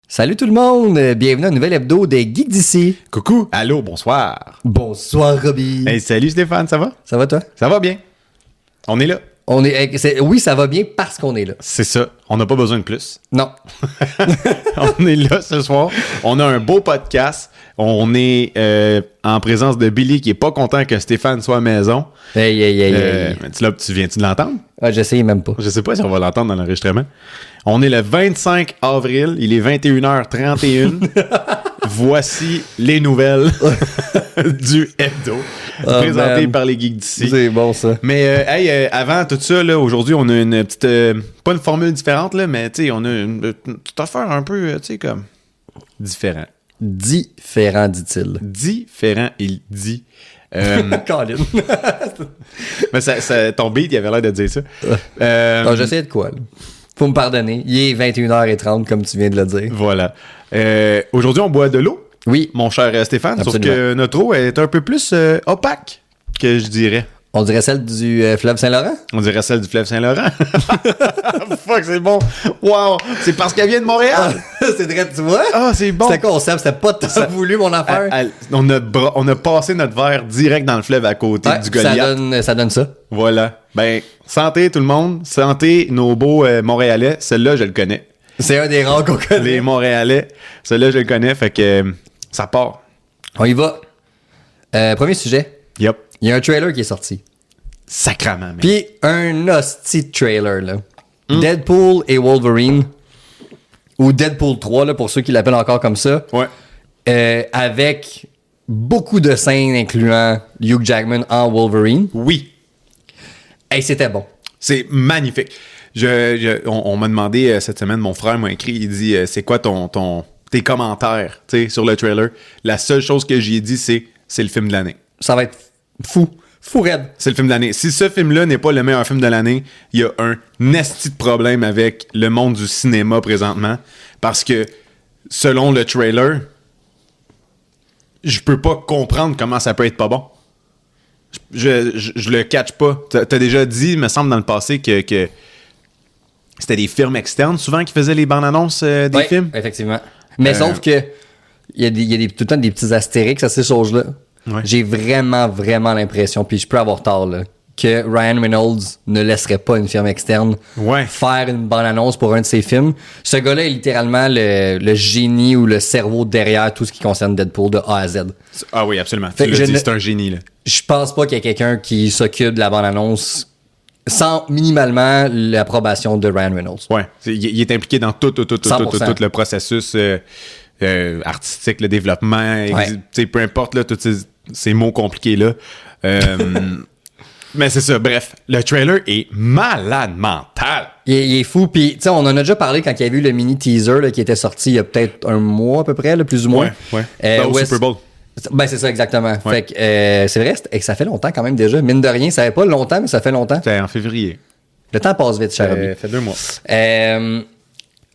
Salut tout le monde, bienvenue à un nouvel hebdo des Geeks d'ici. Coucou, allô, bonsoir. Bonsoir Robbie. Hey, salut Stéphane, ça va? Ça va toi? Ça va bien. On est là. Oui, ça va bien parce qu'on est là. C'est ça, on n'a pas besoin de plus. Non. On est là ce soir. On a un beau podcast. On est en présence de Billy qui est pas content que Stéphane soit à la maison. Hey. Mais tu viens-tu de l'entendre? Ah, j'essaye même pas. Je sais pas si on va l'entendre dans l'enregistrement. On est le 25 avril, il est 21h31. Voici les nouvelles du hebdo, présentées par les geeks d'ici. C'est bon ça. Mais avant tout ça, là, aujourd'hui, on a une petite... pas une formule différente, là, mais on a une petite affaire un peu, comme... différent. Différent, dit-il. Différent, il dit. Colin. Mais ton beat, il avait l'air de dire ça. J'essaie de quoi, là? Faut me pardonner. Il est 21h30, comme tu viens de le dire. Voilà. Aujourd'hui, on boit de l'eau. Oui. Mon cher Stéphane. Absolument. Sauf que notre eau est un peu plus opaque, que je dirais. On dirait celle du fleuve Saint-Laurent? On dirait celle du fleuve Saint-Laurent. Fuck, c'est bon. Wow. C'est parce qu'elle vient de Montréal. C'est vrai, tu vois? Ah, c'est bon. C'était concept, c'était pas tant voulu, mon affaire. On a passé notre verre direct dans le fleuve à côté du Goliath. Ça donne ça. Voilà. Ben, santé tout le monde. Santé nos beaux Montréalais. Celle-là, je le connais. C'est un des rares qu'on connaît. Les Montréalais. Celle-là, je le connais. Fait que ça part. On y va. Premier sujet. Yup. Il y a un trailer qui est sorti. Sacrament, man. Puis un hostie de trailer, là. Deadpool et Wolverine. Ou Deadpool 3, là, pour ceux qui l'appellent encore comme ça. Ouais. Avec beaucoup de scènes incluant Hugh Jackman en Wolverine. Oui. Hey, c'était bon. C'est magnifique. On m'a demandé cette semaine, mon frère m'a écrit, il dit c'est quoi tes commentaires sur le trailer. La seule chose que j'y ai dit, c'est le film de l'année. Ça va être fou. Fou raide. C'est le film de l'année. Si ce film-là n'est pas le meilleur film de l'année, il y a un nasty de problème avec le monde du cinéma présentement. Parce que, selon le trailer, je peux pas comprendre comment ça peut être pas bon. Je le catch pas. T'as déjà dit, il me semble, dans le passé que c'était des firmes externes souvent qui faisaient les bandes annonces des films. Effectivement. Mais sauf que il y a tout le temps des petits astérix à ces choses-là. Ouais. J'ai vraiment l'impression, puis je peux avoir tort, là, que Ryan Reynolds ne laisserait pas une firme externe faire une bonne annonce pour un de ses films. Ce gars-là est littéralement le génie ou le cerveau derrière tout ce qui concerne Deadpool de A à Z. Ah oui, absolument. C'est un génie, là. Je pense pas qu'il y ait quelqu'un qui s'occupe de la bonne annonce sans minimalement l'approbation de Ryan Reynolds. Ouais, il est impliqué dans tout le processus artistique, le développement, peu importe là, tous ces mots compliqués-là. Mais c'est ça, bref, le trailer est malade mental. Il est fou, puis tu sais, on en a déjà parlé quand il y a eu le mini teaser là, qui était sorti il y a peut-être un mois à peu près, là, plus ou moins. Ouais. Au Super Bowl. Ben c'est ça exactement. Ouais. Fait que c'est vrai, et que ça fait longtemps quand même déjà. Mine de rien, ça fait pas longtemps, mais ça fait longtemps. C'est en février. Le temps passe vite, cher Robbie. Ça fait 2 mois.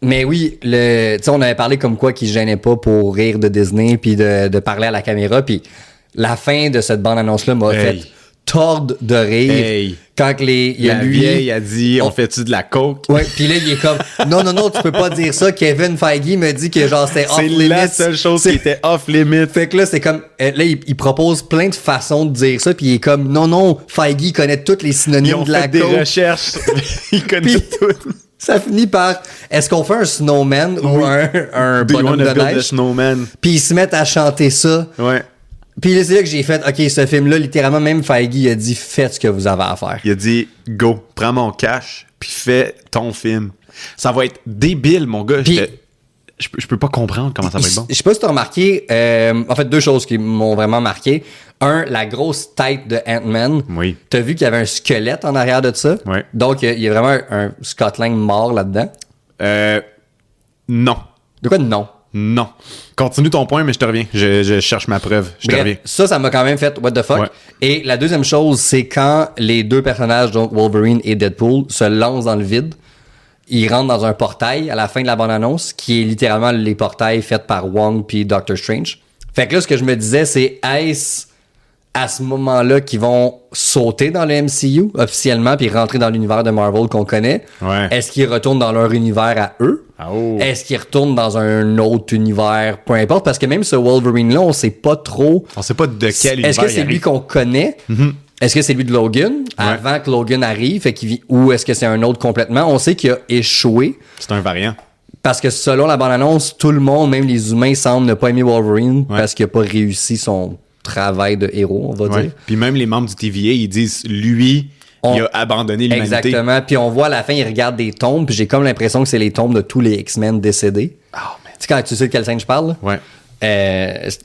Mais oui, tu sais, on avait parlé comme quoi qu'il se gênait pas pour rire de Disney puis de parler à la caméra, puis la fin de cette bande-annonce-là m'a fait tordre de rire. Quand la vieille a dit on fait-tu de la coke? Ouais, puis là il est comme non, tu peux pas dire ça. Kevin Feige me dit que genre c'était off-limit. C'est la seule chose qui était off-limit. Fait que là c'est comme là il propose plein de façons de dire ça, puis il est comme non, Feige connaît toutes les synonymes de la coke. Ils ont fait des recherches. Il connaît tout. Ça finit par est-ce qu'on fait un snowman ou un bonhomme de neige? Puis ils se mettent à chanter ça. Ouais. Puis là, c'est là que j'ai fait, OK, ce film-là, littéralement, même Feige a dit, faites ce que vous avez à faire. Il a dit, go, prends mon cash, puis fais ton film. Ça va être débile, mon gars. Puis, je peux pas comprendre comment ça va être bon. Je sais pas si t'as remarqué, en fait, 2 choses qui m'ont vraiment marqué. Un, la grosse tête de Ant-Man. Oui. T'as vu qu'il y avait un squelette en arrière de ça? Oui. Donc, il y a vraiment un Scott Lang mort là-dedans. Non. De quoi non? Non. Continue ton point, mais je te reviens. Je cherche ma preuve. Je te reviens. Ça m'a quand même fait what the fuck. Ouais. Et la deuxième chose, c'est quand les 2 personnages, donc Wolverine et Deadpool, se lancent dans le vide. Ils rentrent dans un portail à la fin de la bande-annonce, qui est littéralement les portails faits par Wong puis Doctor Strange. Fait que là, ce que je me disais, c'est est-ce à ce moment-là qu'ils vont sauter dans le MCU officiellement puis rentrer dans l'univers de Marvel qu'on connaît. Ouais. Est-ce qu'ils retournent dans leur univers à eux? Oh. Est-ce qu'ils retournent dans un autre univers? Peu importe, parce que même ce Wolverine-là, on sait pas trop... On sait pas de quel univers Est-ce que c'est lui qu'on connaît? Est-ce que c'est lui de Logan? Avant que Logan arrive? Ou est-ce que c'est un autre complètement? On sait qu'il a échoué. C'est un variant. Parce que selon la bande-annonce, tout le monde, même les humains, semblent ne pas aimer Wolverine parce qu'il a pas réussi son travail de héros, on va dire. Puis même les membres du TVA, ils disent, lui, il a abandonné l'humanité. Exactement. Puis on voit à la fin, il regarde des tombes, puis j'ai comme l'impression que c'est les tombes de tous les X-Men décédés. Oh, man. Tu sais, quand tu sais de quelle scène je parle? Ouais.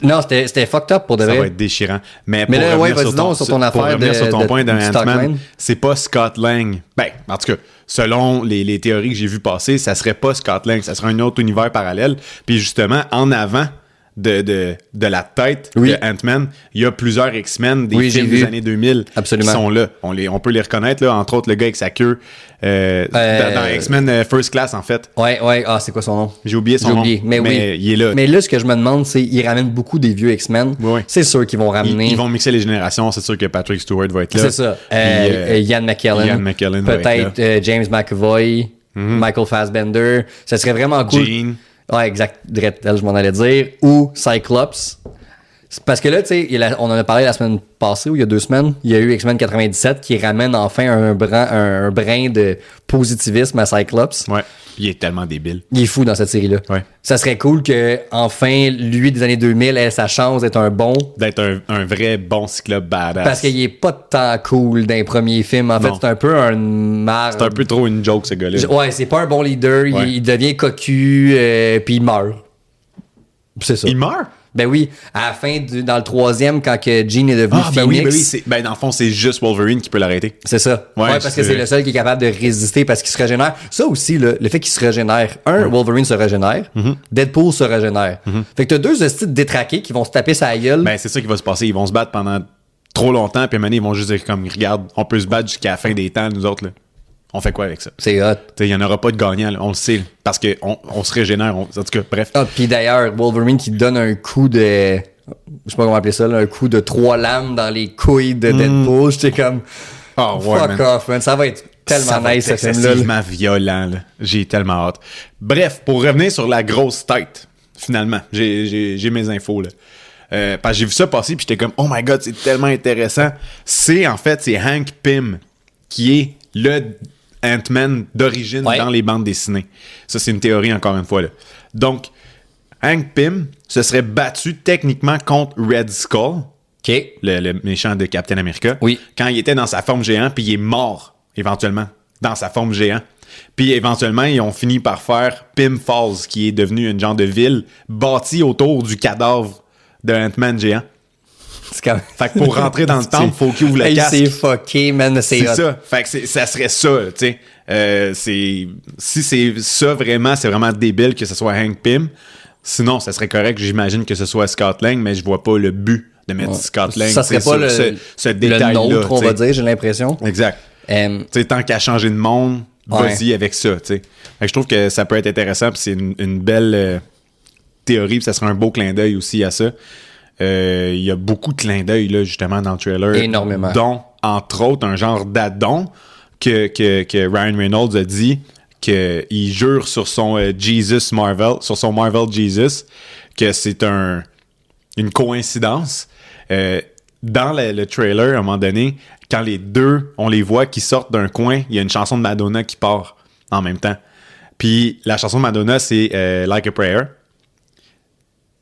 Non, c'était fucked up pour de vrai. Ça va être déchirant. Mais là, pour ouais, revenir sur ton affaire pour revenir sur ton point d'un Scott Ant-Man, Lang. c'est pas Scott Lang. Ben, en tout cas, selon les théories que j'ai vues passer, ça serait pas Scott Lang, ça serait un autre univers parallèle. Puis justement, en avant de la tête de Ant-Man, il y a plusieurs X-Men des films des années 2000 Absolument. qui sont là. On peut les reconnaître, là, entre autres le gars avec sa queue dans X-Men First Class, en fait. Ouais. Ah, c'est quoi son nom? J'ai oublié son nom. Mais oui. Il est là. Mais là, ce que je me demande, c'est ils ramènent beaucoup des vieux X-Men. Oui. C'est sûr qu'ils vont ramener... Ils vont mixer les générations. C'est sûr que Patrick Stewart va être là. C'est ça. Ian McKellen. Ian McKellen va être peut-être James McAvoy, Michael Fassbender. Ça serait vraiment cool. Jean. Ouais, exact. Je m'en allais dire. Ou Cyclops. Parce que là, tu sais, on en a parlé la semaine passée ou il y a 2 semaines. Il y a eu X-Men 97 qui ramène enfin un brin de positivisme à Cyclops. Ouais. Il est tellement débile. Il est fou dans cette série-là. Ouais. Ça serait cool que enfin lui des années 2000 ait sa chance d'être d'être un vrai bon cyclope badass. Parce qu'il est pas tant cool dans les premiers films. En fait, c'est un peu un marre. C'est un peu trop une joke, ce gars-là. Ouais, c'est pas un bon leader. Ouais. Il devient cocu, puis il meurt. C'est ça. Il meurt? Ben oui, à la fin, dans le 3e, quand que Jean est devenu Phoenix. Dans le fond, c'est juste Wolverine qui peut l'arrêter. C'est ça. Ouais, parce que c'est le seul qui est capable de résister parce qu'il se régénère. Ça aussi, le fait qu'il se régénère. Wolverine se régénère. Deadpool se régénère. Fait que t'as 2 styles détraqués qui vont se taper sa gueule. Ben, c'est ça qui va se passer. Ils vont se battre pendant trop longtemps, puis à un moment donné, ils vont juste dire comme, regarde, on peut se battre jusqu'à la fin des temps, nous autres, là. On fait quoi avec ça? C'est hot. Il n'y en aura pas de gagnant, là. On le sait, parce qu'on se régénère. En tout cas, bref. Ah, puis d'ailleurs, Wolverine qui donne un coup de... Je sais pas comment appeler ça, là, un coup de 3 lames dans les couilles de Deadpool. J'étais comme... Oh, ouais, fuck off, man. Ça va être tellement nice, ce film-là. C'est excessivement violent, là. J'ai tellement hâte. Bref, pour revenir sur la grosse tête, finalement, j'ai mes infos, là. Parce que j'ai vu ça passer, puis j'étais comme, oh my god, c'est tellement intéressant. C'est Hank Pym qui est le Ant-Man d'origine dans les bandes dessinées. Ça, c'est une théorie, encore une fois, là. Donc, Hank Pym se serait battu techniquement contre Red Skull, le méchant de Captain America, quand il était dans sa forme géant, puis il est mort, éventuellement, dans sa forme géant. Puis éventuellement, ils ont fini par faire Pym Falls, qui est devenu une genre de ville bâtie autour du cadavre de Ant-Man géant. Fait que pour rentrer dans le temple, faut qu'il ouvre le casque. C'est fucké, man. C'est ça. Fait que ça serait ça, tu sais. Si c'est ça vraiment, c'est vraiment débile que ce soit Hank Pym. Sinon, ça serait correct, j'imagine que ce soit Scott Lang, mais je vois pas le but de mettre Scott Lang. Ça serait pas ce détail-là. Le nôtre, on va dire, j'ai l'impression. Exact. Tant qu'à changer de monde, vas-y avec ça, tu sais. Je trouve que ça peut être intéressant, puis c'est une belle théorie, puis ça serait un beau clin d'œil aussi à ça. Il y a beaucoup de clins d'œil, là, justement, dans le trailer. Énormément. Dont, entre autres, un genre d'addon que Ryan Reynolds a dit qu'il jure sur son Jesus Marvel, sur son Marvel Jesus, que c'est une coïncidence. Dans le trailer, à un moment donné, quand les deux, on les voit qui sortent d'un coin, il y a une chanson de Madonna qui part en même temps. Puis la chanson de Madonna, c'est Like a Prayer.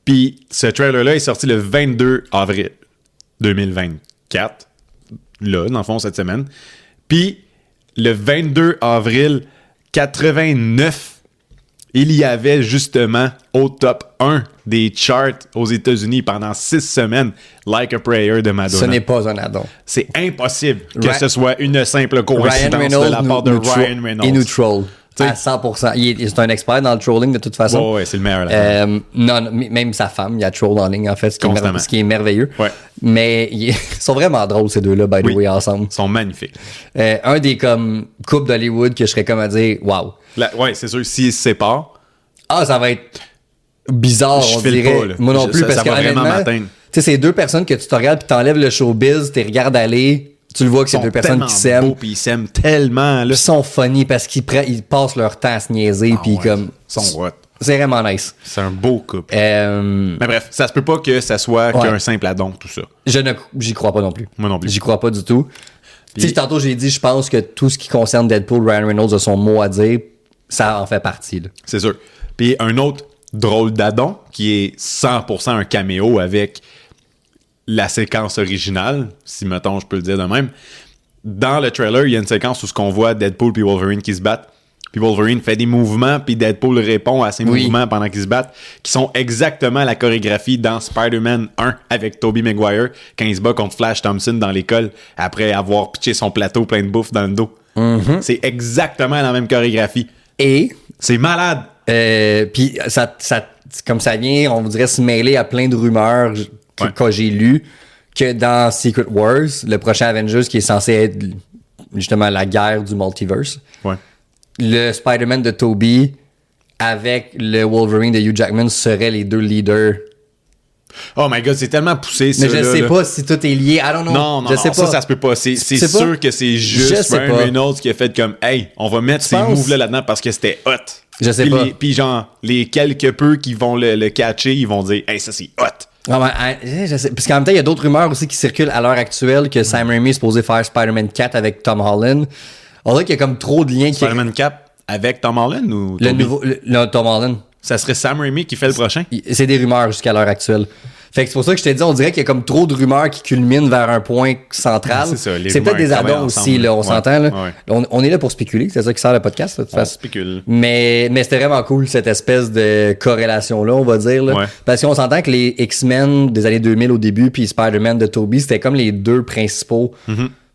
Puis ce trailer-là est sorti le 22 avril 2024. Là, dans le fond, cette semaine. Puis le 22 avril 89, il y avait justement au top 1 des charts aux États-Unis pendant 6 semaines, Like a Prayer de Madonna. Ce n'est pas un addon. C'est impossible que ce soit une simple coïncidence de la part de Ryan Reynolds. Il nous troll. À 100%. C'est un expert dans le trolling de toute façon. Ouais, c'est le meilleur. Là. Non, même sa femme, il y a troll en ligne en fait, ce qui est merveilleux. Ouais. Mais ils sont vraiment drôles ces deux-là, by the way, ensemble. Ils sont magnifiques. Un des comme couples d'Hollywood que je serais comme à dire, wow. Ouais, c'est sûr, s'ils se séparent. Ah, ça va être bizarre, on dirait. Pas, là. Moi non plus, parce ça que va vraiment m'atteindre. sais, c'est deux personnes que tu te regardes puis t'enlèves le showbiz, tu les regardes aller, tu le vois que c'est deux personnes qui s'aiment. Puis ils s'aiment tellement, là. Ils sont funny parce qu'ils passent leur temps à se niaiser puis comme... Ils sont hot. C'est vraiment nice. C'est un beau couple. Mais bref, ça se peut pas que ça soit qu'un simple addon, tout ça. J'y crois pas non plus. Moi non plus. J'y crois pas du tout. Tu sais, tantôt j'ai dit, je pense que tout ce qui concerne Deadpool, Ryan Reynolds a son mot à dire, ça en fait partie. Là. C'est sûr. Puis un autre drôle d'addon qui est 100% un caméo avec la séquence originale, si mettons je peux le dire de même. Dans le trailer, il y a une séquence où on voit Deadpool puis Wolverine qui se battent. Puis Wolverine fait des mouvements, puis Deadpool répond à ces mouvements pendant qu'ils se battent, qui sont exactement la chorégraphie dans Spider-Man 1 avec Tobey Maguire, quand il se bat contre Flash Thompson dans l'école, après avoir pitché son plateau plein de bouffe dans le dos. Mm-hmm. C'est exactement la même chorégraphie. Et... c'est malade! Puis ça, comme ça vient, on dirait se mêler à plein de rumeurs que j'ai lues, que dans Secret Wars, le prochain Avengers qui est censé être justement la guerre du multiverse, le Spider-Man de Tobey avec le Wolverine de Hugh Jackman seraient les deux leaders. Oh my god, c'est tellement poussé ça. Mais je sais pas si tout est lié. I don't know. Non, je sais pas. Ça se peut pas. C'est sûr que c'est juste Ryan Reynolds qui a fait comme hey, on va mettre ces moves-là là-dedans parce que c'était hot. Je sais pas. Puis genre, les quelques peu qui vont le catcher, ils vont dire hey, ça c'est hot. Non, mais, je sais. Parce qu'en même temps, il y a d'autres rumeurs aussi qui circulent à l'heure actuelle que Sam Raimi est supposé faire Spider-Man 4 avec Tom Holland. On dirait qu'il y a comme trop de liens. Spider-Man 4 avec Tom Holland ou le nouveau, le Tom Holland. Ça serait Sam Raimi qui fait le prochain? C'est des rumeurs jusqu'à l'heure actuelle. Fait que c'est pour ça que je t'ai dit, on dirait qu'il y a comme trop de rumeurs qui culminent vers un point central. C'est ça, c'est peut-être des addons aussi, là, on s'entend. Là. Ouais. On est là pour spéculer, c'est ça qui sert le podcast. Là, on spécule. Mais c'était vraiment cool, cette espèce de corrélation-là, on va dire. Là. Parce qu'on s'entend que les X-Men des années 2000 au début, puis Spider-Man de Tobey, c'était comme les deux principaux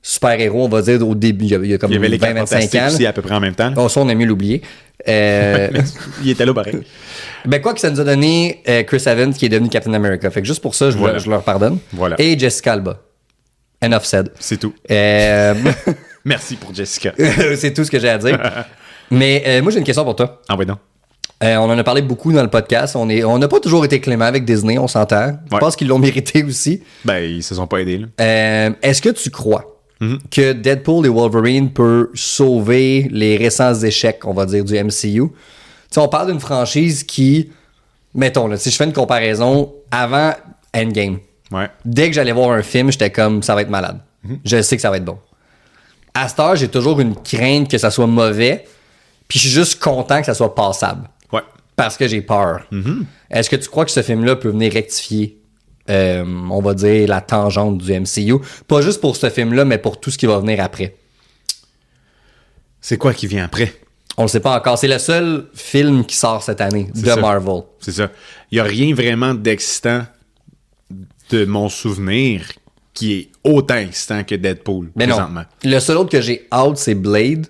super-héros, on va dire, au début. Il y a comme 20-25 ans. Aussi à peu près en même temps. Oh, ça, on a mieux l'oublier. Il était là pareil. Ben quoi que ça nous a donné Chris Evans qui est devenu Captain America. Fait que juste pour ça, je leur pardonne. Voilà. Et Jessica Alba. Enough said. C'est tout. Merci pour Jessica. C'est tout ce que j'ai à dire. Mais moi, j'ai une question pour toi. Ah oui, non. On en a parlé beaucoup dans le podcast. On n'a pas toujours été clément avec Disney, on s'entend. Je pense qu'ils l'ont mérité aussi. Ben, ils se sont pas aidés. Là. Est-ce que tu crois que Deadpool et Wolverine peuvent sauver les récents échecs, on va dire, du MCU? T'sais, on parle d'une franchise qui, mettons, là, si je fais une comparaison, avant Endgame, dès que j'allais voir un film, j'étais comme, ça va être malade. Je sais que ça va être bon. À cette heure, j'ai toujours une crainte que ça soit mauvais, puis je suis juste content que ça soit passable. Parce que j'ai peur. Est-ce que tu crois que ce film-là peut venir rectifier, on va dire, la tangente du MCU? Pas juste pour ce film-là, mais pour tout ce qui va venir après. C'est quoi qui vient après? On le sait pas encore. C'est le seul film qui sort cette année de Marvel. C'est ça. Il n'y a rien vraiment d'excitant de mon souvenir qui est autant excitant que Deadpool, mais présentement. Non. Le seul autre que j'ai out, c'est Blade.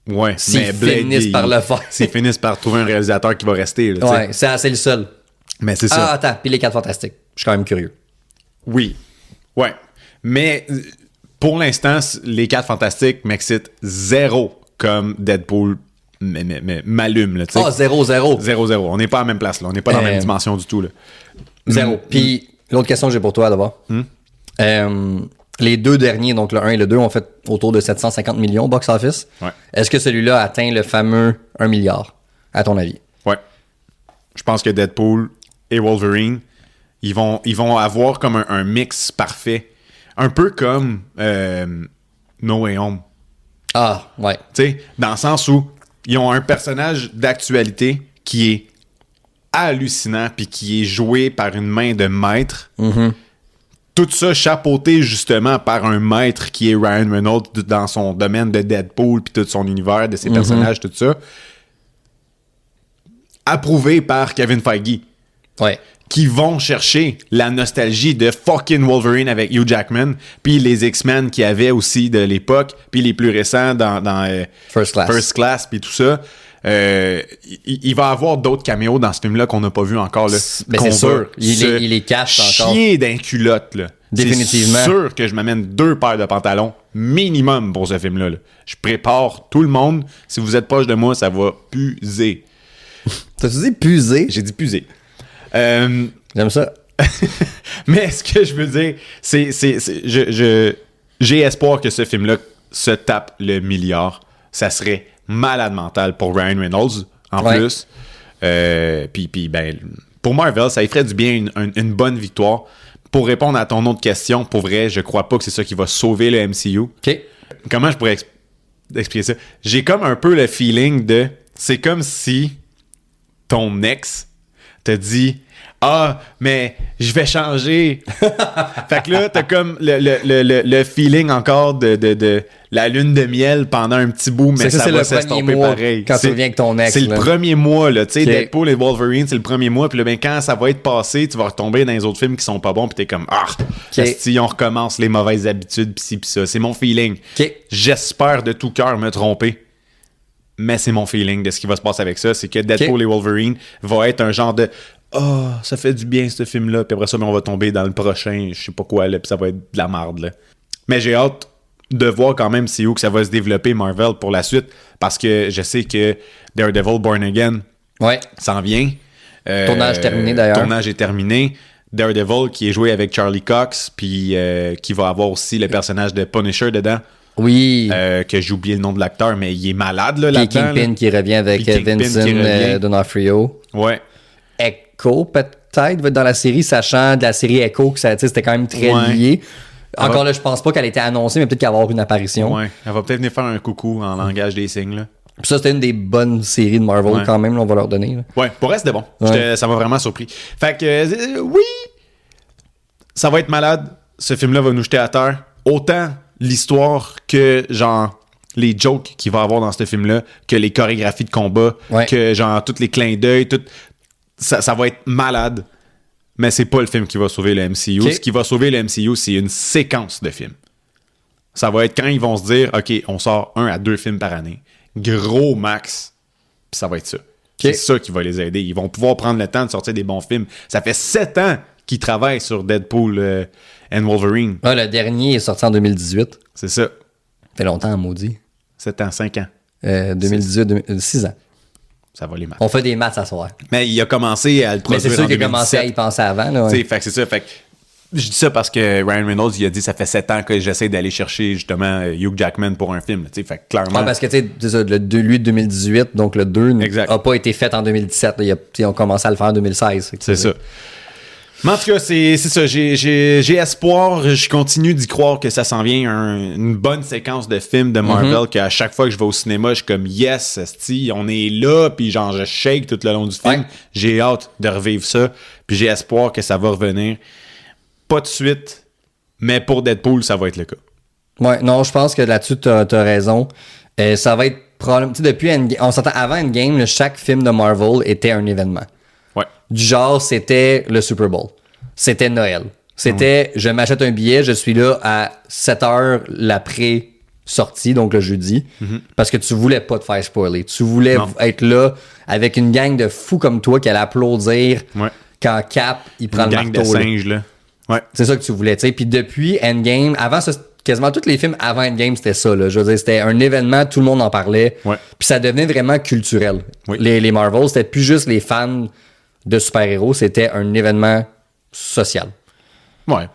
Ouais, mais Blade, finissent par le faire. S'ils finissent par trouver un réalisateur qui va rester. Là, c'est le seul. Mais c'est ça. Ah, attends, puis les 4 Fantastiques. Je suis quand même curieux. Oui. Ouais. Mais pour l'instant, les 4 Fantastiques m'excitent zéro comme Deadpool mais m'allume. Là, 0-0. 0-0. On n'est pas à la même place. Là. On n'est pas dans la même dimension du tout. Là. 0. Puis l'autre question que j'ai pour toi d'abord. Les deux derniers, donc le 1 et le 2, ont fait autour de 750 millions box-office. Est-ce que celui-là atteint le fameux 1 milliard, à ton avis? Ouais. Je pense que Deadpool et Wolverine, ils vont avoir comme un mix parfait. Un peu comme No Way Home. Ah, ouais. Tu sais, dans le sens où ils ont un personnage d'actualité qui est hallucinant puis qui est joué par une main de maître. Tout ça chapeauté justement par un maître qui est Ryan Reynolds dans son domaine de Deadpool puis tout son univers, de ses personnages, tout ça. Approuvé par Kevin Feige. Qui vont chercher la nostalgie de fucking Wolverine avec Hugh Jackman, puis les X-Men qu'il y avait aussi de l'époque, puis les plus récents dans First Class, puis tout ça. Il va y avoir d'autres caméos dans ce film-là qu'on n'a pas vu encore. Là, mais c'est sûr, il les cache encore. Chier d'un culotte, là. Définitivement. C'est sûr que je m'amène 2 paires de pantalons minimum pour ce film-là. Là. Je prépare tout le monde. Si vous êtes proche de moi, ça va puiser. T'as-tu dit puiser? J'ai dit puiser. J'aime ça. Mais ce que je veux dire, j'ai espoir que ce film-là se tape le milliard. Ça serait malade mental pour Ryan Reynolds, en plus. Puis, ben, pour Marvel, ça y ferait du bien une bonne victoire. Pour répondre à ton autre question, pour vrai, je crois pas que c'est ça qui va sauver le MCU. OK. Comment je pourrais expliquer ça? J'ai comme un peu le feeling de... C'est comme si ton ex te dit... Ah, mais je vais changer. Fait que là, t'as comme le feeling encore de la lune de miel pendant un petit bout, mais ça va s'estomper pareil. Quand tu reviens avec ton ex. C'est le premier mois, là. Tu sais, Deadpool et Wolverine, c'est le premier mois. Puis là, ben, quand ça va être passé, tu vas retomber dans les autres films qui sont pas bons. Puis t'es comme, si on recommence les mauvaises habitudes, pis ci, pis ça. C'est mon feeling. J'espère de tout cœur me tromper. Mais c'est mon feeling de ce qui va se passer avec ça. C'est que Deadpool et Wolverine va être un genre de... ça fait du bien ce film-là. Puis après ça, on va tomber dans le prochain, je sais pas quoi, là, puis ça va être de la marde, là. Mais j'ai hâte de voir quand même c'est où que ça va se développer, Marvel, pour la suite. Parce que je sais que Daredevil Born Again s'en vient. Tournage terminé, d'ailleurs. Tournage est terminé. Daredevil, qui est joué avec Charlie Cox, puis qui va avoir aussi le personnage de Punisher dedans. Oui. Que j'ai oublié le nom de l'acteur, mais il est malade, là, là-dedans. Kingpin qui revient avec Vincent D'Onofrio. Ouais. Echo, peut-être, va être dans la série, sachant de la série Echo que c'était quand même très lié. Encore là, je pense pas qu'elle ait été annoncée, mais peut-être qu'elle va avoir une apparition. Ouais, elle va peut-être venir faire un coucou en langage des signes, là. Puis ça, c'était une des bonnes séries de Marvel quand même, là, on va leur donner. Là. Ouais, pour elle, c'était bon. Ça m'a vraiment surpris. Fait que, oui, ça va être malade. Ce film-là va nous jeter à terre. Autant l'histoire que, genre, les jokes qu'il va avoir dans ce film-là, que les chorégraphies de combat, que, genre, tous les clins d'œil, tout... Ça va être malade, mais c'est pas le film qui va sauver le MCU. Ce qui va sauver le MCU, c'est une séquence de films. Ça va être quand ils vont se dire, OK, on sort 1 à 2 films par année. Gros max. Puis ça va être ça. C'est ça qui va les aider. Ils vont pouvoir prendre le temps de sortir des bons films. Ça fait 7 ans qu'ils travaillent sur Deadpool and Wolverine. Le dernier est sorti en 2018. C'est ça. Ça fait longtemps, maudit. 7 ans, 5 ans. 2018, 6 ans. Ça va les maths. On fait des maths à soir. Mais il a commencé à le produire en 2017. Mais c'est sûr qu'il a commencé à y penser avant. Là, fait que c'est ça. Fait que je dis ça parce que Ryan Reynolds, il a dit ça fait 7 ans que j'essaie d'aller chercher justement Hugh Jackman pour un film. Fait que clairement... parce que c'est ça, lui de 2018, donc le 2 n'a pas été fait en 2017. Là, ils ont commencé à le faire en 2016. C'est ça. Mais en tout cas, c'est ça. J'ai espoir. Je continue d'y croire que ça s'en vient une bonne séquence de films de Marvel qu'à chaque fois que je vais au cinéma, je suis comme yes, esti, on est là, puis genre je shake tout le long du film. J'ai hâte de revivre ça, puis j'ai espoir que ça va revenir. Pas de suite, mais pour Deadpool, ça va être le cas. Ouais, non, je pense que là-dessus, t'as raison. Ça va être probablement... Tu sais, depuis Endgame, on s'entend avant Endgame, chaque film de Marvel était un événement. Ouais. Du genre, c'était le Super Bowl. C'était Noël. C'était, je m'achète un billet, je suis là à 7h l'après-sortie, donc le jeudi, parce que tu voulais pas te faire spoiler. Tu voulais être là avec une gang de fous comme toi qui allait applaudir quand Cap, il prend le marteau. Une gang de singes, là. Ouais. C'est ça que tu voulais, tu sais. Puis depuis Endgame, avant ça, quasiment tous les films avant Endgame, c'était ça, là. Je veux dire, c'était un événement, tout le monde en parlait. Ouais. Puis ça devenait vraiment culturel. Oui. Les Marvel, c'était plus juste les fans de super-héros, c'était un événement social. Ouais.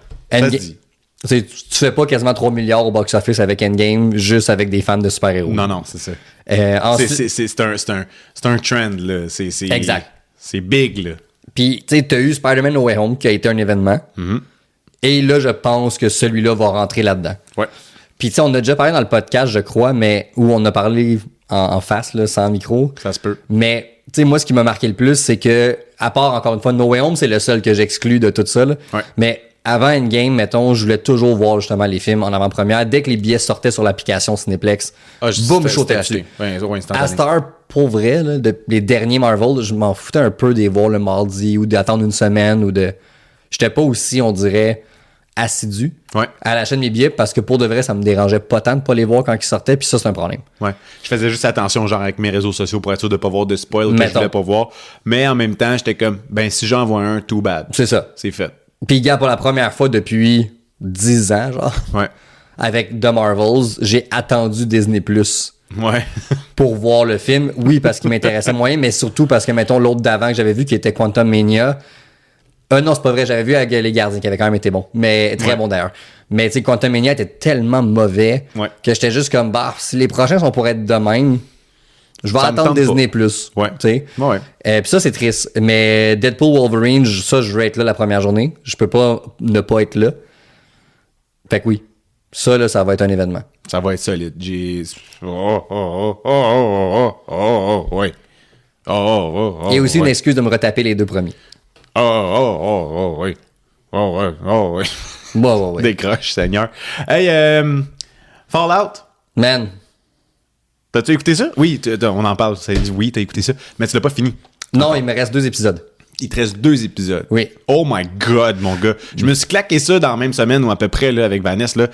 Tu fais pas quasiment 3 milliards au box-office avec Endgame juste avec des fans de super-héros. Non, c'est ça. Ensuite, c'est un trend, là. Exact. C'est big, là. Puis, tu sais, t'as eu Spider-Man No Way Home qui a été un événement. Et là, je pense que celui-là va rentrer là-dedans. Ouais. Puis, tu sais, on a déjà parlé dans le podcast, je crois, mais où on a parlé en face, là, sans micro. Ça se peut. Mais, tu sais, moi, ce qui m'a marqué le plus, c'est que, à part, encore une fois, No Way Home, c'est le seul que j'exclus de tout ça, là. Ouais. Mais avant Endgame, mettons, je voulais toujours voir justement les films en avant-première. Dès que les billets sortaient sur l'application Cinéplex, boum, je sautais dessus. À Star, pour vrai, là, les derniers Marvel, je m'en foutais un peu de les voir le mardi ou d'attendre une semaine ou de... J'étais pas aussi, on dirait, assidu à l'achat de mes billets parce que pour de vrai, ça me dérangeait pas tant de pas les voir quand ils sortaient, puis ça, c'est un problème. Ouais. Je faisais juste attention, genre, avec mes réseaux sociaux pour être sûr de pas voir de spoil que je voulais pas voir. Mais en même temps, j'étais comme, si j'en vois un, too bad. C'est ça. C'est fait. Puis, gars, pour la première fois depuis 10 ans, genre, avec The Marvels, j'ai attendu Disney Plus pour voir le film. Oui, parce qu'il m'intéressait moyen, mais surtout parce que, mettons, l'autre d'avant que j'avais vu, qui était Quantum Mania, Non, c'est pas vrai. J'avais vu avec Les Gardiens qui avait quand même été bon. Mais très bon d'ailleurs. Mais tu sais, Quantumania était tellement mauvais que j'étais juste comme, bah, si les prochains sont pour être de même, je vais attendre Disney+. Ouais. Tu sais. Ouais. Puis ça, c'est triste. Mais Deadpool Wolverine, ça, je vais être là la première journée. Je peux pas ne pas être là. Fait que oui. Ça, là, ça va être un événement. Ça va être solide. Oui. Et aussi une excuse de me retaper les 2 premiers. Oui. Ouais. Décroche, Seigneur. Hey, Fallout. Man. T'as-tu écouté ça? Oui, on en parle. Ça dit oui, t'as écouté ça. Mais tu l'as pas fini. Non, il me reste 2 épisodes. Il te reste 2 épisodes. Oui. Oh my God, mon gars. Je me suis claqué ça dans la même semaine ou à peu près là, avec Vanessa. Là.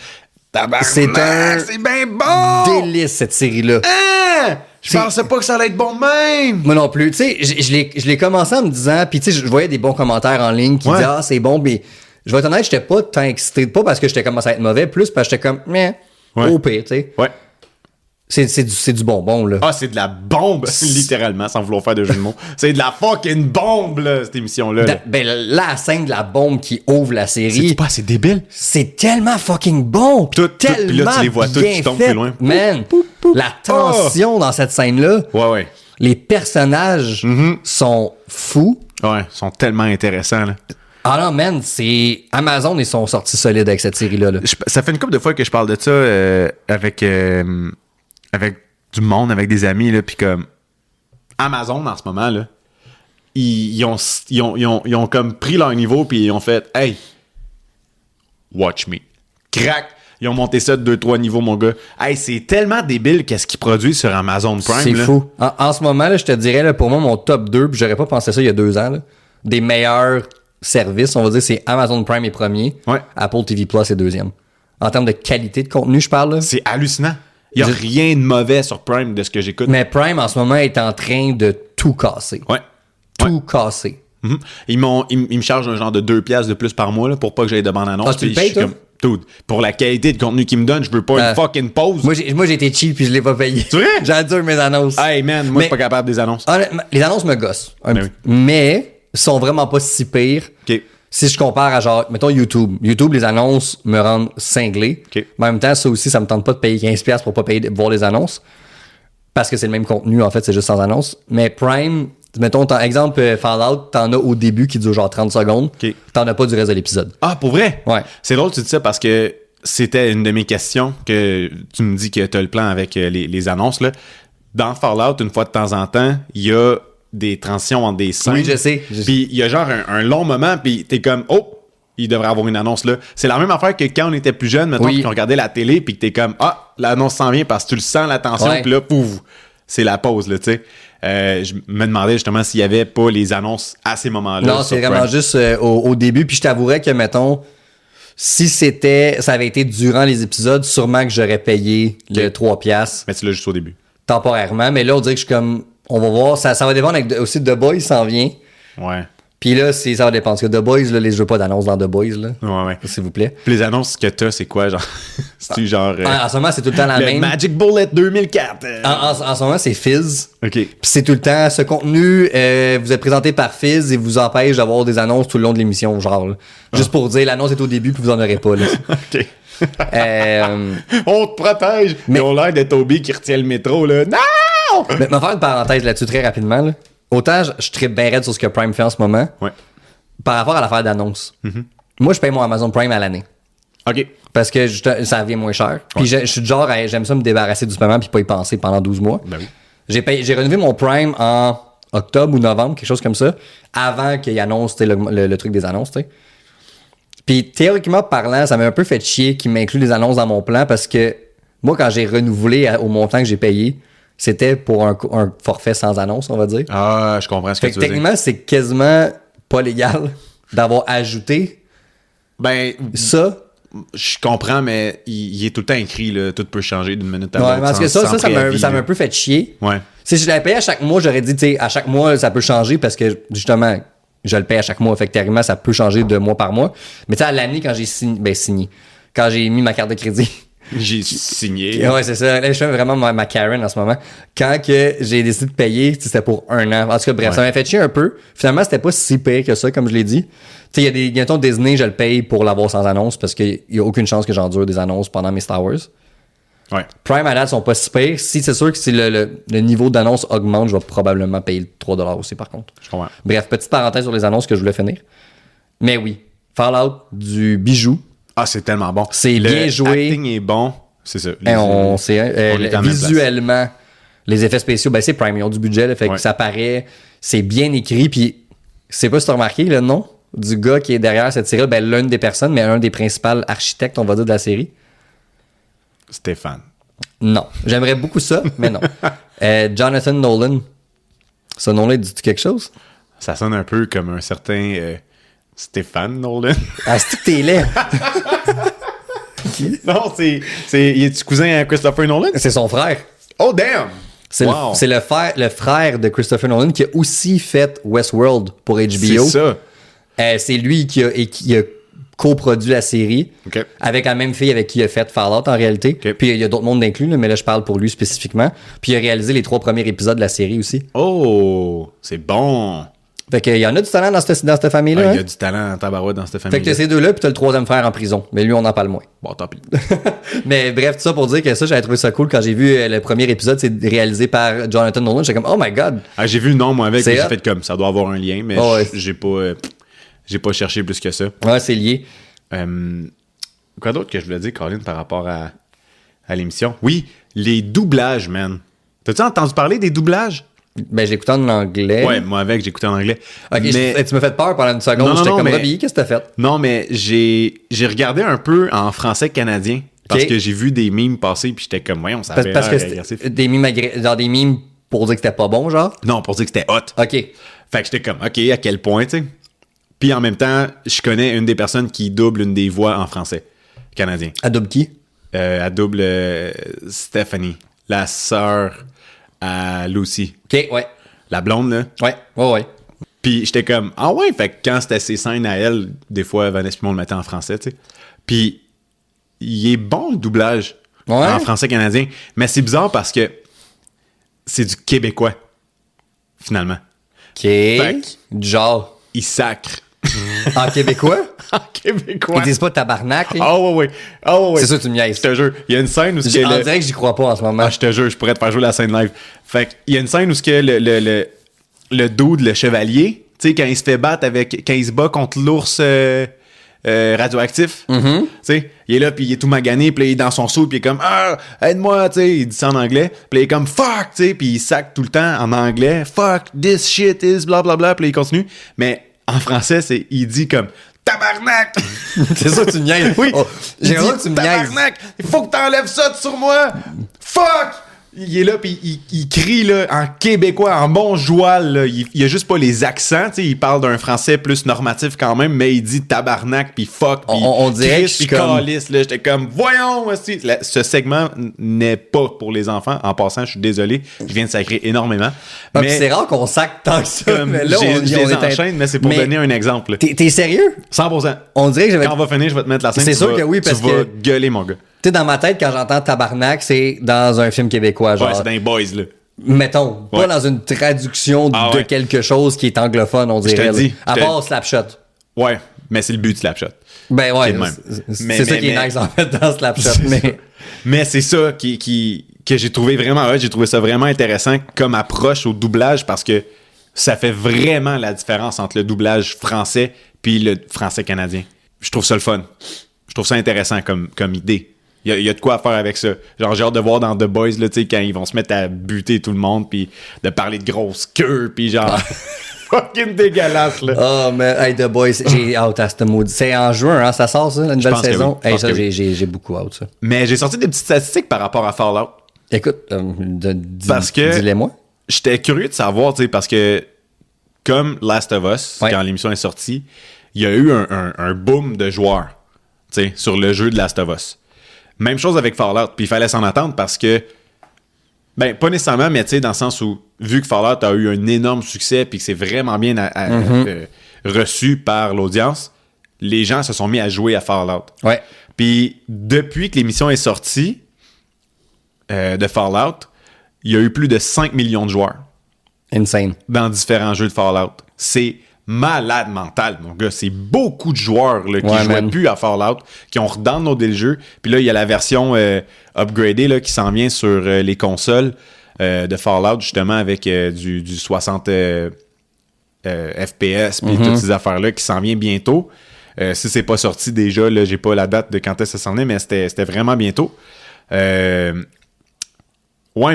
C'est bien bon! délice, cette série-là. Hein? Je pensais pas que ça allait être bon de même! Moi non plus. Tu sais, je l'ai commencé en me disant... Puis tu sais, je voyais des bons commentaires en ligne qui disaient « Ah, c'est bon, mais... » Je vais être honnête, j'étais pas tant excité. Pas parce que j'étais commencé à être mauvais, plus parce que j'étais comme... Au pire, tu sais. Ouais. C'est du bonbon, là. Ah, c'est de la bombe, littéralement, sans vouloir faire de jeu de mots. C'est de la fucking bombe, là, cette émission-là. Là. Ben, la scène de la bombe qui ouvre la série... C'est pas assez débile? C'est tellement fucking bon! Tellement puis là, tu les vois toutes qui tombent plus loin. Man, la tension dans cette scène-là... Ouais. Les personnages sont fous. Ouais, ils sont tellement intéressants, là. Ah non, man, c'est... Amazon, ils sont sortis solides avec cette série-là. Là. Ça fait une couple de fois que je parle de ça avec du monde, avec des amis, là, puis comme Amazon, en ce moment, là, ils ont comme pris leur niveau, puis ils ont fait « Hey, watch me. » Crac! Ils ont monté ça de 2-3 niveaux, mon gars. Hey, c'est tellement débile qu'est-ce qu'ils produisent sur Amazon Prime. C'est là. fou. En ce moment, là, je te dirais, là, pour moi, mon top 2, puis j'aurais pas pensé ça il y a 2 ans, là, des meilleurs services, on va dire, c'est Amazon Prime est premier, Apple TV Plus est deuxième. En termes de qualité de contenu, je parle. Là. C'est hallucinant. Il n'y a rien de mauvais sur Prime de ce que j'écoute. Mais Prime, en ce moment, est en train de tout casser. Ouais. Tout casser. Mm-hmm. Ils me chargent un genre de 2$ de plus par mois là, pour pas que j'aille de bande-annonce. Ah, tu le payes, toi? Dude, pour la qualité de contenu qu'ils me donnent, je veux pas une fucking pause. Moi, j'ai été cheap puis je l'ai pas payé. C'est vrai? J'adore mes annonces. Hey man, moi, je suis pas capable des annonces. Honnêtement, les annonces me gossent. Oui. Mais sont vraiment pas si pires. OK. Si je compare à genre, mettons YouTube. YouTube, les annonces me rendent cinglé. Okay. Mais en même temps, ça aussi, ça me tente pas de payer 15$ pour pas voir les annonces. Parce que c'est le même contenu, en fait, c'est juste sans annonce. Mais Prime, mettons, exemple, Fallout, t'en as au début qui dure genre 30 secondes. Okay. T'en as pas du reste de l'épisode. Ah, pour vrai? Ouais. C'est drôle que tu dis ça parce que c'était une de mes questions que tu me dis que t'as le plan avec les annonces, là. Dans Fallout, une fois de temps en temps, il y a des transitions entre des scènes. Oui, je sais. Puis il y a genre un long moment, puis t'es comme, oh, il devrait avoir une annonce là. C'est la même affaire que quand on était plus jeune, mettons, puis qu'on regardait la télé, puis que t'es comme, ah, l'annonce s'en vient parce que tu le sens, la tension, puis là, pouf, c'est la pause, là, tu sais. Je me demandais justement s'il y avait pas les annonces à ces moments-là. Non, c'est vraiment juste au début, puis je t'avouerais que, mettons, si ça avait été durant les épisodes, sûrement que j'aurais payé le 3$. Mais c'est là juste au début. Temporairement, mais là, on dirait que je suis comme... On va voir, ça va dépendre aussi de The Boys s'en vient. Ouais. Puis là, ça va dépendre. Parce que The Boys, là, je veux pas d'annonce dans The Boys, là. Ouais. S'il vous plaît. Puis les annonces que t'as, c'est quoi, genre? C'est-tu genre... En ce moment, c'est tout le temps la le même. Magic Bullet 2004. En ce moment, c'est Fizz. OK. Puis c'est tout le temps, ce contenu vous est présenté par Fizz et vous empêche d'avoir des annonces tout le long de l'émission, genre. Là. Juste pour dire, l'annonce est au début puis vous en aurez pas, là. OK. On te protège. Mais on l'air de Toby qui retient le métro, là. Non! Mais me faire une parenthèse là-dessus très rapidement. Là. Autant je trippe bien raide sur ce que Prime fait en ce moment. Ouais. Par rapport à l'affaire d'annonce. Moi, je paye mon Amazon Prime à l'année. OK. Parce que ça vient moins cher. Puis je suis du genre, j'aime ça me débarrasser du paiement puis pas y penser pendant 12 mois. Ben oui. J'ai renouvelé mon Prime en octobre ou novembre, quelque chose comme ça, avant qu'il annonce le truc des annonces. T'sais. Puis théoriquement parlant, ça m'a un peu fait chier qu'il m'inclue les annonces dans mon plan parce que moi, quand j'ai renouvelé au montant que j'ai payé, c'était pour un forfait sans annonce, on va dire. Ah, je comprends ce que tu veux dire. Techniquement, c'est quasiment pas légal d'avoir ajouté ça. Je comprends, mais il est tout le temps écrit, là, tout peut changer d'une minute à l'autre. l'autre. Parce que ça m'a un peu fait chier. Ouais. Si je l'avais payé à chaque mois, j'aurais dit, tu sais, à chaque mois, ça peut changer parce que, justement, je le paye à chaque mois. Fait que théoriquement, ça peut changer de mois par mois. Mais tu sais, à l'année, quand j'ai signé, quand j'ai mis ma carte de crédit, J'ai signé. Ouais, c'est ça. Là, je fais vraiment ma Karen en ce moment. Quand que j'ai décidé de payer, c'était pour 1 an. En tout cas, bref, ça m'a fait chier un peu. Finalement, c'était pas si pire que ça, comme je l'ai dit. Tu sais, il y a des bientôt Disney, je le paye pour l'avoir sans annonce parce qu'il y a aucune chance que j'endure des annonces pendant mes Star Wars. Ouais. Prime à date sont pas si pires. Si c'est sûr que si le niveau d'annonce augmente, je vais probablement payer le 3$ aussi, par contre. Je comprends. Bref, petite parenthèse sur les annonces que je voulais finir. Mais oui, Fallout, du bijou. Ah, c'est tellement bon. C'est bien joué. L'acting est bon. C'est ça. Visuellement, les effets spéciaux, ben c'est Prime, ils ont du budget, là, fait que ça paraît, c'est bien écrit, puis c'est pas si t'as remarqué le nom du gars qui est derrière cette série, ben l'une des personnes, mais un des principaux architectes, on va dire, de la série. Stéphane. Non. J'aimerais beaucoup ça, mais non. Jonathan Nolan. Ce nom-là, dit-tu quelque chose? Ça sonne un peu comme un certain Stéphane Nolan. Ah, c'est que t'es laid. Non, il est-tu cousin à Christopher Nolan? C'est son frère. Oh, damn! C'est le frère de Christopher Nolan qui a aussi fait Westworld pour HBO. C'est ça. C'est lui qui a coproduit la série avec la même fille avec qui il a fait Fallout en réalité. Puis il y a d'autres mondes inclus, là, mais là je parle pour lui spécifiquement. Puis il a réalisé les 3 premiers épisodes de la série aussi. Oh, c'est bon. Fait qu'il y en a du talent dans cette famille-là. Il y a du talent en tabarouette dans cette famille-là. Fait que t'as ces deux-là, puis t'as le 3e frère en prison. Mais lui, on en parle moins. Bon, tant pis. Mais bref, tout ça pour dire que ça, j'avais trouvé ça cool quand j'ai vu le premier épisode, c'est réalisé par Jonathan Nolan. J'étais comme, oh my god. Ah, j'ai vu le nom, moi, avec, j'ai fait comme, ça doit avoir un lien, mais j'ai pas cherché plus que ça. Ouais, c'est lié. Quoi d'autre que je voulais dire, Colin, par rapport à l'émission? Oui, les doublages, man. T'as-tu entendu parler des doublages? Ben, j'écoutais en anglais. Ouais, moi avec, j'écoutais en anglais. Ok, mais... tu m'as fait peur pendant une seconde. J'étais comme Robbie, qu'est-ce que t'as fait? Non, mais j'ai regardé un peu en français canadien parce que j'ai vu des memes passer puis j'étais comme, voyons, ça avait parce que c'était des memes pour dire que c'était pas bon, genre? Non, pour dire que c'était hot. OK. Fait que j'étais comme, OK, à quel point, tu sais? Puis en même temps, je connais une des personnes qui double une des voix en français canadien. Elle double qui? Elle double Stephanie, la sœur à Lucy. OK, ouais. La blonde, là. Ouais. Puis j'étais comme, ah ouais, fait que quand c'était ses scènes à elle, des fois, Vanessa Pimon le mettait en français, tu sais. Puis il est bon, le doublage en français canadien. Mais c'est bizarre parce que c'est du québécois, finalement. OK. Fait que, genre. Il sacre. En québécois? En québécois. Ils disent pas tabarnak. Ah ouais. C'est ça, tu me niaises. Je te jure. Il y a une scène où... On dirait que j'y crois pas en ce moment. Ah, je te jure, je pourrais te faire jouer la scène live. Fait qu'il y a une scène où le dude, le chevalier, tu sais, quand il se fait battre quand il se bat contre l'ours radioactif, tu sais, il est là, puis il est tout magané, puis il est dans son saut, puis il est comme, ah, aide-moi, tu sais, il dit ça en anglais, puis il est comme, fuck, tu sais, puis il sac tout le temps en anglais, fuck, this shit is blablabla, puis il continue. Mais en français, il dit comme, tabarnak! C'est ça, tu me niaises. Oui. Oh, j'ai l'impression que tu me niaises. Tabarnak! Il faut que t'enlèves ça sur moi! Fuck! Il est là, puis il crie là, en québécois, en bon joual. Là. Il y a juste pas les accents. Il parle d'un français plus normatif quand même, mais il dit tabarnak, puis fuck, puis on dirait puis calice. J'étais comme, voyons! Ce segment n'est pas pour les enfants. En passant, je suis désolé. Je viens de sacrer énormément. Mais c'est rare qu'on sacre tant que ça. Mais là, on les enchaîne, mais c'est pour donner un exemple. T'es sérieux? 100%. On dirait que quand on va finir, je vais te mettre la scène. C'est sûr que oui, parce que... Tu vas gueuler, mon gars. Tu sais, dans ma tête, quand j'entends tabarnak, c'est dans un film québécois. Genre, ouais, c'est dans les boys, là. Mettons, pas dans une traduction de quelque chose qui est anglophone, on dirait. À part Slapshot. Ouais, mais c'est le but de Slapshot. Ben ouais, c'est ça qui est nice en fait dans Slapshot. Mais c'est ça que j'ai trouvé vraiment j'ai trouvé ça vraiment intéressant comme approche au doublage parce que ça fait vraiment la différence entre le doublage français puis le français canadien. Je trouve ça le fun. Je trouve ça intéressant comme idée. Il y a de quoi à faire avec ça. Genre, j'ai hâte de voir dans The Boys, là, tu sais, quand ils vont se mettre à buter tout le monde, puis de parler de grosses queues, puis genre... fucking dégueulasse, là. Oh, mais hey, The Boys, j'ai hâte à ce maudit. C'est en juin, hein, ça sort, ça, la nouvelle saison? Oui. Hey, ça, j'ai beaucoup hâte, ça. Mais j'ai sorti des petites statistiques par rapport à Fallout. Écoute, dis-les-moi. J'étais curieux de savoir, tu sais, parce que comme Last of Us, quand l'émission est sortie, il y a eu un boom de joueurs, tu sais, sur le jeu de Last of Us. Même chose avec Fallout, puis il fallait s'en attendre parce que, ben, pas nécessairement, mais tu sais, dans le sens où, vu que Fallout a eu un énorme succès puis que c'est vraiment bien reçu par l'audience, les gens se sont mis à jouer à Fallout. Ouais. Puis depuis que l'émission est sortie de Fallout, il y a eu plus de 5 millions de joueurs. Insane. Dans différents jeux de Fallout. C'est malade mental, mon gars. C'est beaucoup de joueurs là, qui jouaient plus à Fallout, qui ont redownloadé le jeu. Puis là, il y a la version upgradée là, qui s'en vient sur les consoles de Fallout, justement, avec du 60 FPS, puis toutes ces affaires-là qui s'en vient bientôt. Si c'est pas sorti déjà, là, j'ai pas la date de quand est-ce que ça s'en est, mais c'était vraiment bientôt. Ouais,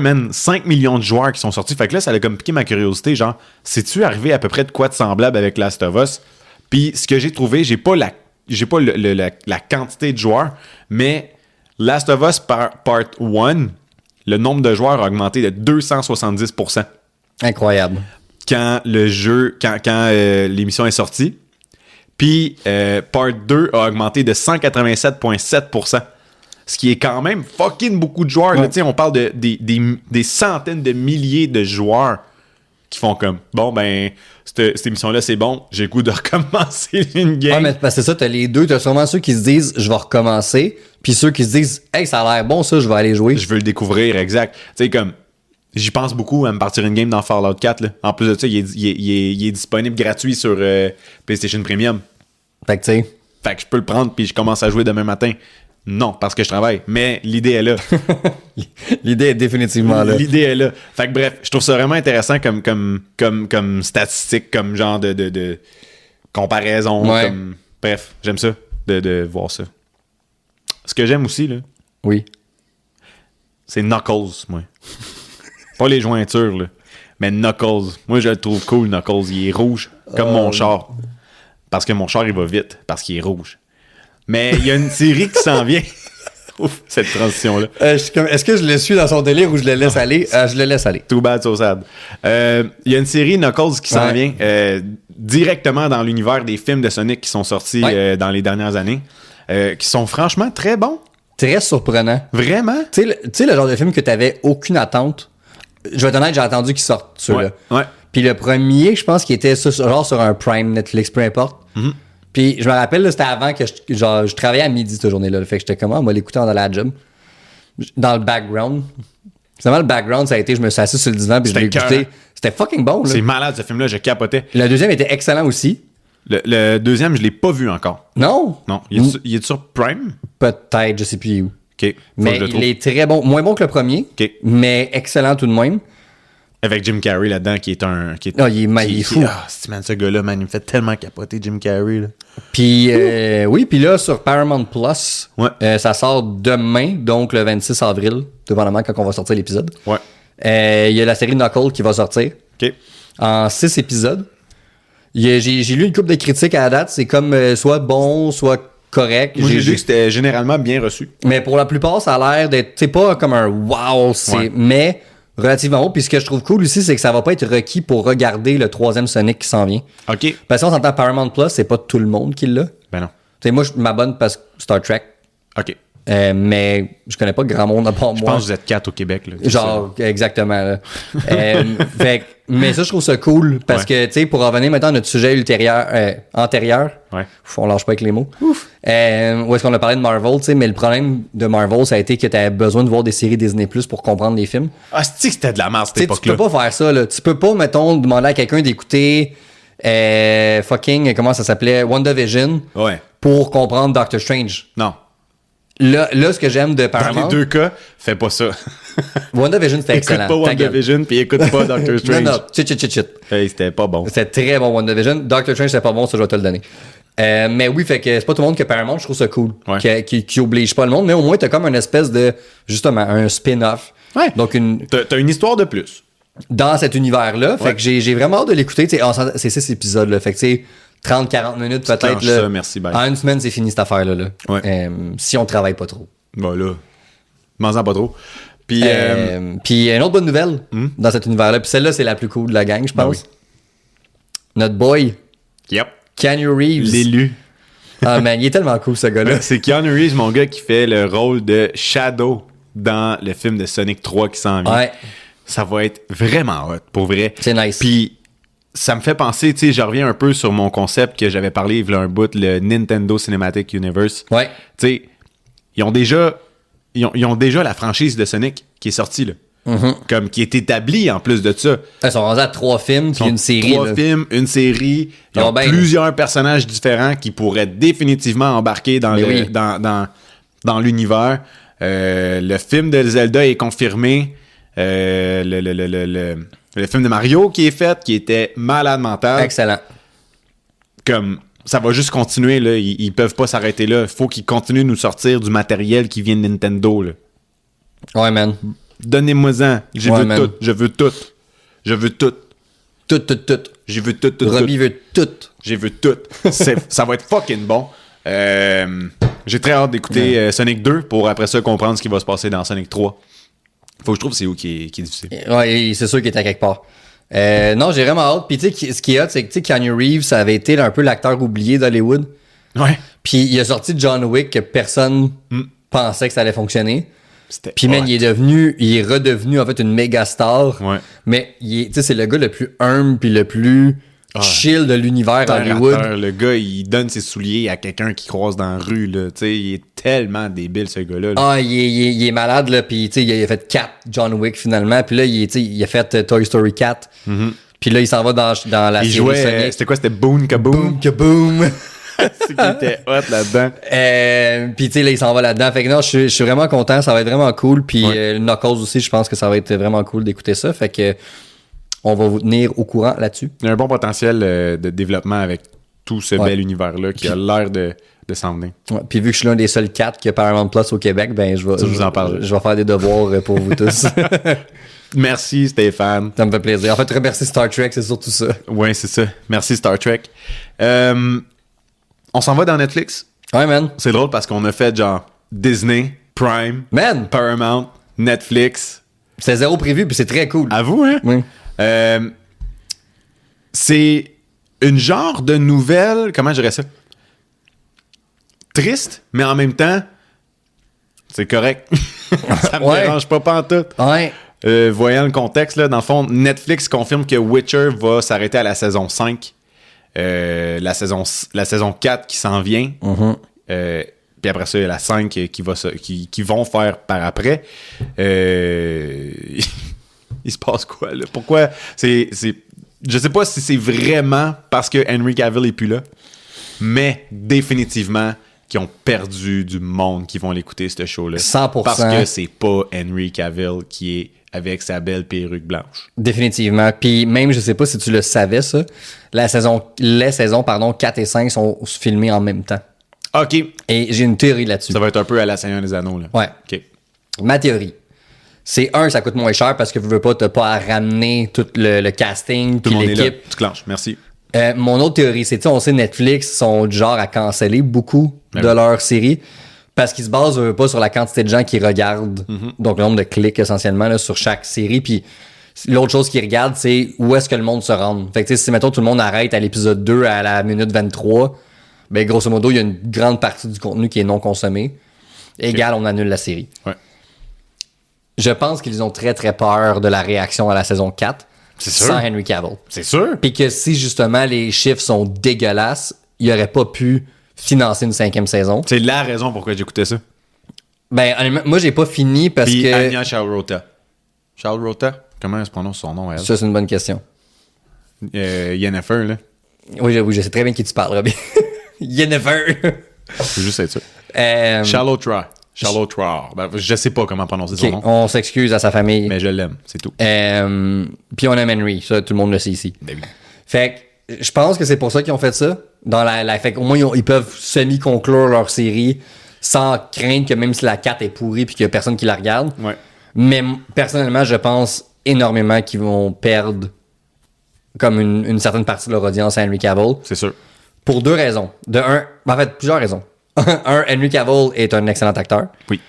man, 5 millions de joueurs qui sont sortis. Fait que là, ça a comme piqué ma curiosité. Genre, c'est-tu arrivé à peu près de quoi de semblable avec Last of Us? Puis ce que j'ai trouvé, j'ai pas la quantité de joueurs, mais Last of Us Part 1, le nombre de joueurs a augmenté de 270%. Incroyable. Quand l'émission est sortie. Puis Part 2 a augmenté de 187,7%. Ce qui est quand même fucking beaucoup de joueurs. Ouais. Là, on parle des centaines de milliers de joueurs qui font comme, bon, ben, cette émission-là, c'est bon, j'ai le goût de recommencer une game. Ouais, mais parce que c'est ça, t'as les deux. T'as sûrement ceux qui se disent, je vais recommencer, puis ceux qui se disent, hey, ça a l'air bon, ça, je vais aller jouer. Je veux le découvrir, exact. Tu sais, comme, j'y pense beaucoup à me partir une game dans Fallout 4. Là. En plus de ça, il est disponible gratuit sur PlayStation Premium. Fait que, tu sais. Fait que je peux le prendre, puis je commence à jouer demain matin. Non, parce que je travaille. Mais l'idée est là. L'idée est définitivement là. L'idée est là. Fait que bref, je trouve ça vraiment intéressant comme statistique, comme genre de comparaison. Ouais. Bref, j'aime ça, de voir ça. Ce que j'aime aussi, là. Oui. C'est Knuckles, moi. Pas les jointures, là. Mais Knuckles. Moi, je le trouve cool, Knuckles. Il est rouge, comme mon char. Parce que mon char, il va vite, parce qu'il est rouge. Mais il y a une série qui s'en vient. Ouf, cette transition-là. Est-ce que je le suis dans son délire ou je le laisse aller? Je le laisse aller. Too bad, so sad. Il y a une série Knuckles qui s'en vient directement dans l'univers des films de Sonic qui sont sortis dans les dernières années. Qui sont franchement très bons. Très surprenant. Vraiment? Tu sais, le genre de film que t'avais aucune attente. Je vais être honnête, j'ai attendu qu'ils sortent, ceux-là. Ouais. Puis le premier, je pense qu'il était genre sur un Prime, Netflix, peu importe. Mm-hmm. Puis je me rappelle, là, c'était avant que je travaillais à midi cette journée-là. Fait que j'étais comment? On va l'écouter dans la job. Dans le background. Finalement, le background, ça a été, je me suis assis sur le divan puis je l'ai écouté. C'était fucking bon. Là. C'est malade, ce film-là, je capotais. Le deuxième était excellent aussi. Le deuxième, je l'ai pas vu encore. Non? Non. Il est sur Prime? Peut-être, je sais plus où. OK. Mais il est très bon. Moins bon que le premier. OK. Mais excellent tout de même. Avec Jim Carrey là-dedans, qui est un... il est fou. Man, ce gars-là, man, il me fait tellement capoter, Jim Carrey. Là. Puis, oui, puis là, sur Paramount Plus, ça sort demain, donc le 26 avril, dépendamment quand on va sortir l'épisode. Ouais. Il y a la série Knuckles qui va sortir. OK. En 6 épisodes. J'ai lu une couple de critiques à la date. C'est comme soit bon, soit correct. Moi, j'ai lu que c'était généralement bien reçu. Mais pour la plupart, ça a l'air d'être... C'est pas comme un wow, mais... relativement haut. Puis ce que je trouve cool aussi, c'est que ça va pas être requis pour regarder le troisième Sonic qui s'en vient. OK. Parce qu'on s'entend Paramount Plus, c'est pas tout le monde qui l'a. Ben non. Tu sais, moi, je m'abonne parce que Star Trek. OK. Mais je connais pas grand monde à part moi. Je pense que vous êtes 4 au Québec. Là, genre, ça. Exactement. Là. Mais ça, je trouve ça cool parce que, tu sais, pour revenir maintenant à notre sujet antérieur, on lâche pas avec les mots. Ouf. Où est-ce qu'on a parlé de Marvel, tu sais, mais le problème de Marvel, ça a été que tu avais besoin de voir des séries Disney Plus pour comprendre les films. Ah, c'est que c'était de la merde cette époque-là. Tu peux pas faire ça, là. Tu peux pas, mettons, demander à quelqu'un d'écouter comment ça s'appelait? WandaVision pour comprendre Doctor Strange. Non. Là, ce que j'aime de Paramount... Dans les deux cas, fais pas ça. WandaVision, c'était excellent. Écoute pas WandaVision, puis écoute pas Doctor Strange. Non, chit. Hey, c'était pas bon. C'était très bon, WandaVision. Doctor Strange, c'était pas bon, ça, je vais te le donner. Mais oui, fait que c'est pas tout le monde que Paramount, je trouve ça cool. Qui oblige pas le monde, mais au moins, t'as comme une espèce de... Justement, un spin-off. Ouais. Donc, t'as une histoire de plus. Dans cet univers-là. Fait que j'ai vraiment hâte de l'écouter. C'est 6 épisodes, là. Fait que, tu sais... 30-40 minutes peut-être. Là. Ça, merci, bye. En une semaine, c'est fini cette affaire-là. Là. Si on travaille pas trop. Bon là, m'en pas trop. Puis une autre bonne nouvelle dans cet univers-là. Puis celle-là, c'est la plus cool de la gang, je pense. Oui. Notre boy, Keanu Reeves. L'élu. Ah man, il est tellement cool ce gars-là. C'est Keanu Reeves, mon gars, qui fait le rôle de Shadow dans le film de Sonic 3 qui s'en vient. Ouais. Ça va être vraiment hot, pour vrai. C'est nice. Puis ça me fait penser, tu sais, je reviens un peu sur mon concept que j'avais parlé il y a un bout, le Nintendo Cinematic Universe. Ouais. Tu sais, ils ont déjà la franchise de Sonic qui est sortie, là. Comme qui est établie en plus de ça. Ils sont rendus à 3 films puis une série. 3 films, une série. Ils ont plusieurs personnages différents qui pourraient définitivement embarquer dans l'univers. Le film de Zelda est confirmé. Le film de Mario qui est fait, qui était malade mental. Excellent. Comme ça va juste continuer, là. Ils peuvent pas s'arrêter là. Faut qu'ils continuent de nous sortir du matériel qui vient de Nintendo, là. Ouais, man. Donnez-moi-en. Je veux tout. Tout. Je veux tout. Robbie veut tout. Je veux tout. Ça va être fucking bon. J'ai très hâte d'écouter Sonic 2 pour après ça comprendre ce qui va se passer dans Sonic 3. Faut que je trouve c'est où qui est difficile. Ouais, c'est sûr qu'il est à quelque part. Non, j'ai vraiment hâte. Puis tu sais, ce qui est hot, c'est que tu sais, Keanu Reeves, ça avait été un peu l'acteur oublié d'Hollywood. Ouais. Puis il a sorti John Wick que personne pensait que ça allait fonctionner. Puis man, il est redevenu en fait une méga star. Ouais. Mais tu sais, c'est le gars le plus humble puis le plus chill de l'univers Hollywood. Le gars, il donne ses souliers à quelqu'un qui croise dans la rue, là. Tu sais, il est tellement débile, ce gars-là. Ah, il est malade, là. Puis, tu sais, il a fait 4 John Wick, finalement. Puis là, il a fait Toy Story 4. Puis là, il s'en va dans la série Sonic. C'était quoi? C'était Boom Kaboom? Boom Kaboom! C'est qui était hot là-dedans. Puis, tu sais, là, il s'en va là-dedans. Fait que non, je suis vraiment content. Ça va être vraiment cool. Puis, Knuckles aussi, je pense que ça va être vraiment cool d'écouter ça. Fait que on va vous tenir au courant là-dessus. Il y a un bon potentiel de développement avec tout ce bel univers-là qui a l'air de s'en venir. Ouais, puis vu que je suis l'un des seuls 4 qui a Paramount Plus au Québec, ben je vais faire des devoirs pour vous tous. Merci Stéphane. Ça me fait plaisir. En fait, remercier Star Trek, c'est surtout ça. Ouais, c'est ça. Merci Star Trek. On s'en va dans Netflix. Ouais, man. C'est drôle parce qu'on a fait genre Disney, Prime, man, Paramount, Netflix. C'est zéro prévu, puis c'est très cool. À vous, hein? Oui. C'est une genre de nouvelle, comment je dirais ça? Triste, mais en même temps, c'est correct. Ça me dérange pas pantoute. Ouais. Voyant le contexte, là, dans le fond, Netflix confirme que Witcher va s'arrêter à la saison 5. La saison 4 qui s'en vient. Puis après ça, il y a la 5 qui vont faire par après. Il se passe quoi, là? Pourquoi? Je sais pas si c'est vraiment parce que Henry Cavill est plus là, mais définitivement qu'ils ont perdu du monde qui vont l'écouter, ce show-là. 100%. Parce que c'est pas Henry Cavill qui est avec sa belle perruque blanche. Définitivement. Puis même, je sais pas si tu le savais, ça, les saisons 4 et 5 sont filmées en même temps. OK. Et j'ai une théorie là-dessus. Ça va être un peu à la Seigneur des Anneaux, là. Ouais. OK. Ma théorie. C'est ça coûte moins cher parce que tu veux pas, t'as pas à ramener tout le casting puis l'équipe. Tu clenches, merci. Mon autre théorie, c'est, on sait Netflix sont du genre à canceller beaucoup de leurs séries parce qu'ils se basent pas sur la quantité de gens qui regardent, donc le nombre de clics essentiellement là, sur chaque série. Puis l'autre chose qu'ils regardent, c'est où est-ce que le monde se rend. Fait que si mettons tout le monde arrête à l'épisode 2 à la minute 23, ben grosso modo, il y a une grande partie du contenu qui est non consommé. Égal, on annule la série. Ouais. Je pense qu'ils ont très très peur de la réaction à la saison 4 sans Henry Cavill. C'est sûr. Puis que si justement les chiffres sont dégueulasses, il aurait pas pu financer une 5e saison. C'est la raison pourquoi j'écoutais ça. Ben honnêtement, moi j'ai pas fini parce puis que... Anya Charles-Rota. Charles-Rota? Comment elle se prononce son nom, elle? Ça, c'est une bonne question. Yennefer, là. Oui, je sais très bien qui tu parles, Robbie. Yennefer. Je veux juste être sûr. Charlotte. Ben, je sais pas comment prononcer son nom. On s'excuse à sa famille. Mais je l'aime, c'est tout. Puis on aime Henry, ça tout le monde le sait ici. Ben oui. Fait que je pense que c'est pour ça qu'ils ont fait ça. Fait qu'au moins ils peuvent semi-conclure leur série sans craindre que même si la 4 est pourrie puis qu'il y a personne qui la regarde. Ouais. Mais personnellement, je pense énormément qu'ils vont perdre comme une certaine partie de leur audience à Henry Cavill. C'est sûr. Pour 2 raisons. En fait, plusieurs raisons. Henry Cavill est un excellent acteur. Oui.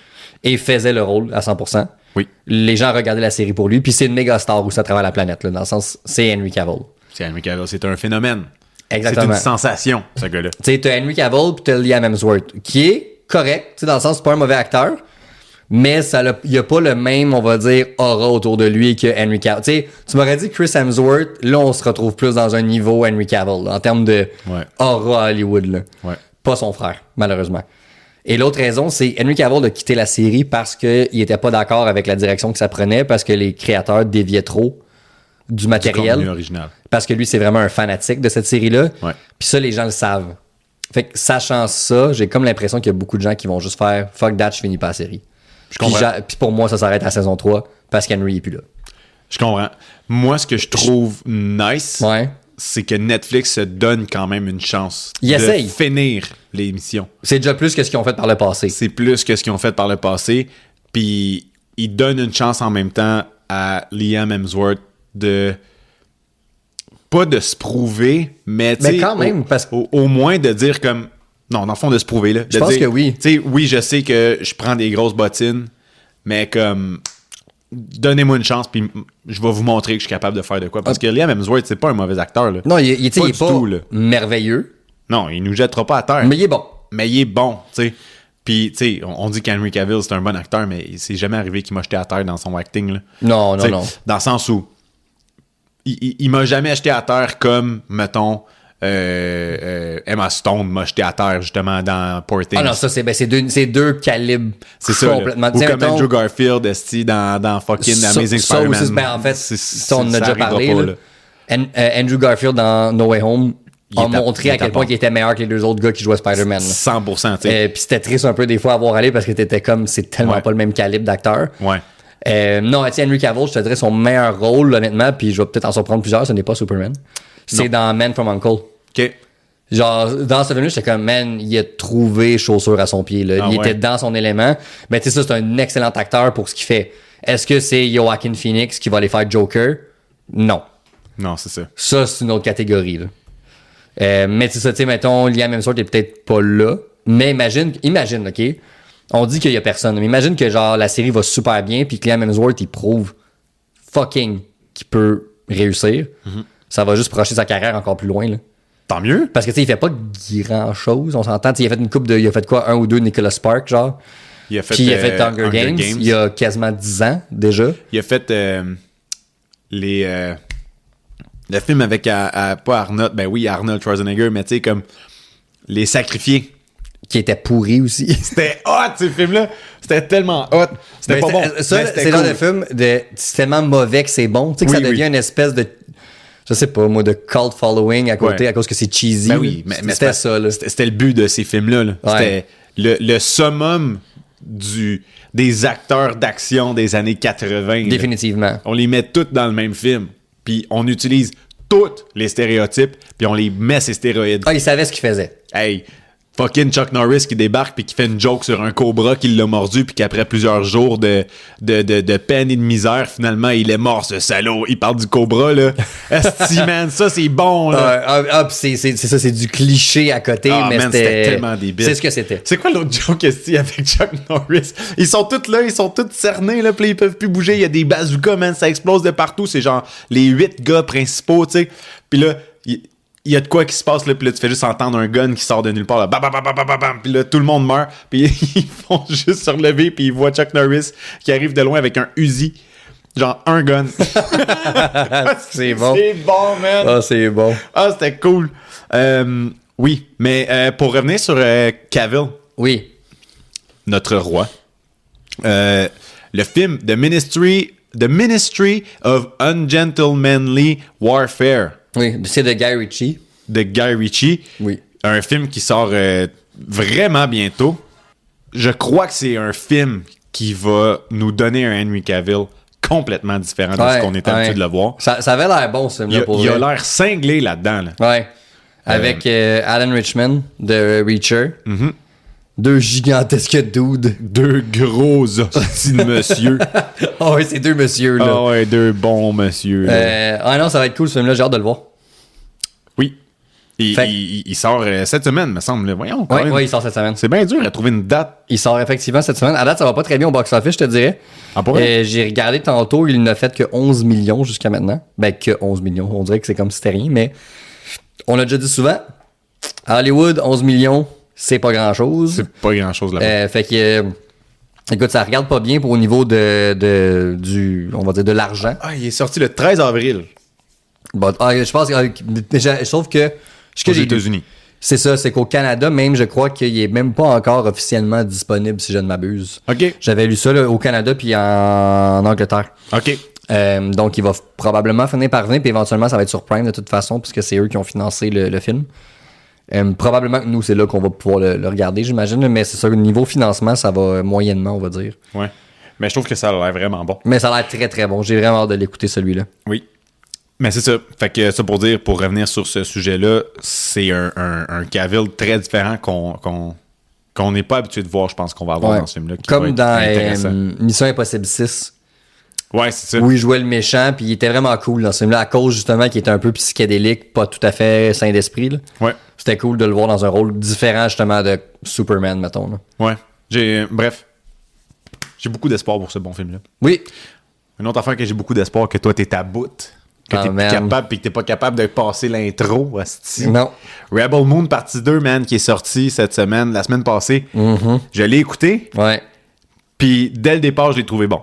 Et faisait le rôle à 100%. Oui. Les gens regardaient la série pour lui. Puis c'est une méga star aussi à travers la planète. Là, dans le sens, c'est Henry Cavill. C'est Henry Cavill, c'est un phénomène. Exactement. C'est une sensation, ce gars-là. Tu sais, t'as Henry Cavill puis t'as Liam Hemsworth, qui est correct, tu sais, dans le sens, c'est pas un mauvais acteur, mais il y a pas le même, on va dire, aura autour de lui que Henry Cavill. Tu sais, tu m'aurais dit Chris Hemsworth, là, on se retrouve plus dans un niveau Henry Cavill, là, en termes de aura à Hollywood, là. Ouais. Pas son frère, malheureusement. Et l'autre raison, c'est Henry Cavill de quitter la série parce qu'il était pas d'accord avec la direction que ça prenait, parce que les créateurs déviaient trop du matériel. Du original. Parce que lui, c'est vraiment un fanatique de cette série-là. Ouais. Puis ça, les gens le savent. Fait que sachant ça, j'ai comme l'impression qu'il y a beaucoup de gens qui vont juste faire « Fuck that, je finis pas la série ». Puis pour moi, ça s'arrête à saison 3 parce qu'Henry est plus là. Je comprends. Moi, ce que je trouve nice, c'est que Netflix se donne quand même une chance de finir l'émission. C'est déjà plus que ce qu'ils ont fait par le passé. C'est plus que ce qu'ils ont fait par le passé. Puis ils donnent une chance en même temps à Liam Hemsworth de... Pas de se prouver, mais quand même, au moins de dire comme... Non, dans le fond, de se prouver, là. Je pense que oui. Tu sais, oui, je sais que je prends des grosses bottines, mais comme... Donnez-moi une chance, puis je vais vous montrer que je suis capable de faire de quoi. Parce que Liam Hemsworth, c'est pas un mauvais acteur, là. Non, il est pas tout, là. Merveilleux. Non, il nous jettera pas à terre. Mais il est bon. Mais il est bon, tu sais. Puis, tu sais, on dit qu'Henry Cavill, c'est un bon acteur, mais c'est jamais arrivé qu'il m'a jeté à terre dans son acting, là. Non. Dans le sens où il m'a jamais jeté à terre comme, mettons, Emma Stone m'a jeté à terre, justement, dans Poor Things. Ah non, ça, c'est deux calibres complètement... Ou comme Andrew Garfield, dans fucking Amazing Spider-Man. Ça, en fait, ça, on en a déjà parlé. Andrew Garfield dans No Way Home a montré à quel point il était meilleur que les deux autres gars qui jouaient Spider-Man. 100%, tu sais. Puis c'était triste un peu des fois à voir aller parce que t'étais comme, c'est tellement pas le même calibre d'acteur. Ouais. Non, tu sais, Henry Cavill, je te dirais son meilleur rôle, honnêtement, puis je vais peut-être en surprendre plusieurs, ce n'est pas Superman. C'est dans Man from U.N.C.L.E. OK. Genre, dans ce film-là, j'étais comme, man, il a trouvé chaussure à son pied, là. Il était dans son élément. Mais tu sais, ça, c'est un excellent acteur pour ce qu'il fait. Est-ce que c'est Joaquin Phoenix qui va aller faire Joker? Non. Non, c'est ça. Ça, c'est une autre catégorie, là. Mais c'est ça, tu sais, mettons, Liam Hemsworth est peut-être pas là. Mais imagine, OK? On dit qu'il y a personne. Mais imagine que, genre, la série va super bien, puis que Liam Hemsworth, il prouve fucking qu'il peut réussir. Mm-hmm. Ça va juste projeter sa carrière encore plus loin, là. Tant mieux. Parce que, tu sais, il fait pas grand-chose, on s'entend. Il a fait une coupe de... Il a fait quoi? 1 ou 2 Nicholas Spark, genre? Puis il a fait Hunger Games. Il y a quasiment 10 ans, déjà. Il a fait le film avec, pas Arnold... Ben oui, Arnold Schwarzenegger, mais tu sais, comme... Les Sacrifiés. Qui était pourri aussi. C'était hot, ces films-là. C'était tellement hot. C'était pas bon. Ça, c'est le film c'est tellement mauvais que c'est bon. Tu sais que ça devient une espèce de... Je sais pas, moi, de cult following à côté à cause que c'est cheesy. Ben oui, mais c'était ça, là. C'était le but de ces films-là. Là. Ouais. C'était le summum des acteurs d'action des années 80. Définitivement. Là. On les met tous dans le même film. Puis on utilise tous les stéréotypes, puis on les met ces stéroïdes. Ah, ils savaient ce qu'ils faisaient. Hey, fucking Chuck Norris qui débarque puis qui fait une joke sur un cobra qui l'a mordu puis qu'après plusieurs jours de peine et de misère, finalement, il est mort, ce salaud. Il parle du cobra, là. Esti, man, ça, c'est bon, là. Pis c'est ça, c'est du cliché à côté, mais man, c'était tellement débile. C'est ce que c'était. C'est quoi l'autre joke, Esti, avec Chuck Norris? Ils sont tous là, ils sont tous cernés, là, puis ils peuvent plus bouger. Il y a des bazookas, man, ça explose de partout. C'est genre les 8 gars principaux, tu sais. Puis là, il y a de quoi qui se passe, là, puis là, tu fais juste entendre un gun qui sort de nulle part, là, bam, bam, bam, bam, bam, bam, puis là, tout le monde meurt, puis ils font juste se relever, puis ils voient Chuck Norris qui arrive de loin avec un Uzi, genre un gun. C'est bon. C'est bon, man. Ah, c'est bon. Ah, c'était cool. Oui, mais pour revenir sur Cavill. Oui. Notre roi. Le film The Ministry of Ungentlemanly Warfare. Oui, c'est de Guy Ritchie. De Guy Ritchie. Oui. Un film qui sort vraiment bientôt. Je crois que c'est un film qui va nous donner un Henry Cavill complètement différent de ce qu'on est habitué de le voir. Ça avait l'air bon, ce film-là, pour il a l'air cinglé là-dedans. Là. Ouais. Avec Alan Rickman de Reacher. Mm-hmm. 2 gigantesques dudes. 2 gros hosties de monsieur. Ah ouais, c'est 2 monsieur, là. Ah ouais, 2 bons monsieur. Non, ça va être cool, ce film-là, j'ai hâte de le voir. Oui. Il sort cette semaine, me semble. Voyons. Oui, il sort cette semaine. C'est bien dur à trouver une date. Il sort effectivement cette semaine. À date, ça va pas très bien au box-office, je te dirais. Ah, pour vrai? J'ai regardé tantôt, il n'a fait que 11 millions jusqu'à maintenant. Ben, que 11 millions. On dirait que c'est comme si c'était rien, mais on l'a déjà dit souvent. À Hollywood, 11 millions, c'est pas grand-chose. C'est pas grand-chose là-bas. Fait que... écoute, ça regarde pas bien au niveau on va dire, de l'argent. Ah, il est sorti le 13 avril. Bon, je pense que... Sauf que... Aux États-Unis. C'est ça, c'est qu'au Canada, même, je crois qu'il est même pas encore officiellement disponible, si je ne m'abuse. OK. J'avais lu ça là, au Canada puis en Angleterre. OK. Donc, il va probablement finir par venir, puis éventuellement, ça va être sur Prime de toute façon, puisque c'est eux qui ont financé le film. Probablement que nous, c'est là qu'on va pouvoir le regarder, j'imagine, mais c'est ça, au niveau financement, ça va moyennement, on va dire. Ouais. Mais je trouve que ça a l'air vraiment bon. Mais ça a l'air très, très bon. J'ai vraiment hâte de l'écouter, celui-là. Oui. Mais c'est ça. Fait que ça pour dire, pour revenir sur ce sujet-là, c'est un Cavill très différent qu'on n'est pas habitué de voir, je pense, qu'on va avoir dans ce film-là. Comme dans Mission Impossible 6. Ouais, c'est ça. Où il jouait le méchant, puis il était vraiment cool dans ce film-là, à cause justement qu'il était un peu psychédélique, pas tout à fait sain d'esprit. Là. Ouais. C'était cool de le voir dans un rôle différent justement de Superman, mettons. Là. Ouais. Bref. J'ai beaucoup d'espoir pour ce bon film-là. Oui. Une autre affaire que j'ai beaucoup d'espoir, que toi, t'es à bout. Que t'es plus capable, puis que t'es pas capable de passer l'intro. Hostie. Non. Rebel Moon partie 2, man, qui est sorti cette semaine, la semaine passée. Mm-hmm. Je l'ai écouté. Ouais. Puis dès le départ, je l'ai trouvé bon.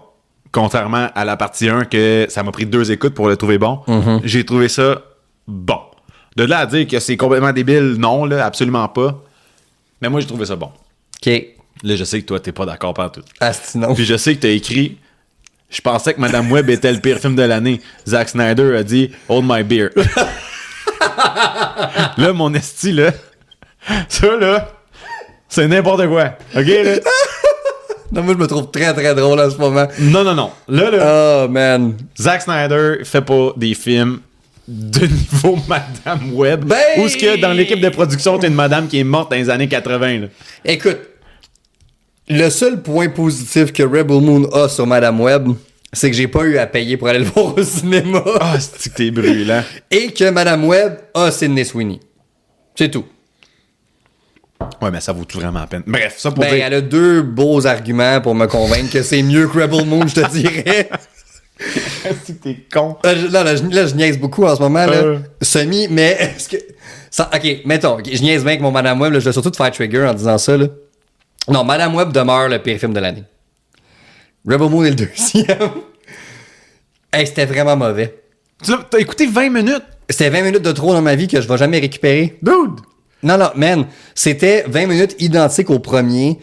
Contrairement à la partie 1, que ça m'a pris 2 écoutes pour le trouver bon. Mm-hmm. J'ai trouvé ça bon. De là à dire que c'est complètement débile, non, là, absolument pas. Mais moi, j'ai trouvé ça bon. OK. Là, je sais que toi, t'es pas d'accord partout. Sinon. Puis je sais que t'as écrit... Je pensais que Madame Web était le pire film de l'année. Zack Snyder a dit « Hold my beer ». Là, mon esti, là... Ça, là... C'est n'importe quoi. OK, là? Non, moi, je me trouve très, très drôle en ce moment. Non. Là... Oh, man. Zack Snyder fait pas des films de niveau Madame Web. Ou est-ce que dans l'équipe de production, t'as une madame qui est morte dans les années 80, là? Écoute, le seul point positif que Rebel Moon a sur Madame Web, c'est que j'ai pas eu à payer pour aller le voir au cinéma. Ah, c'est que t'es brûlant. Et que Madame Web a Sydney Sweeney. C'est tout. Ouais, mais ça vaut-tu vraiment la peine? Bref, ça pour dire... Elle a 2 beaux arguments pour me convaincre que c'est mieux que Rebel Moon, je te dirais. Est-ce que t'es con? Là, je niaise beaucoup en ce moment, là. Semi, mais est-ce que... Ça, OK, mettons, je niaise bien avec mon Madame Web, là, je vais surtout te faire trigger en disant ça, là. Non, Madame Web demeure le pire film de l'année. Rebel Moon est le deuxième. Hey, c'était vraiment mauvais. T'as écouté 20 minutes? C'était 20 minutes de trop dans ma vie que je vais jamais récupérer. Dude! Non, man. C'était 20 minutes identiques au premier,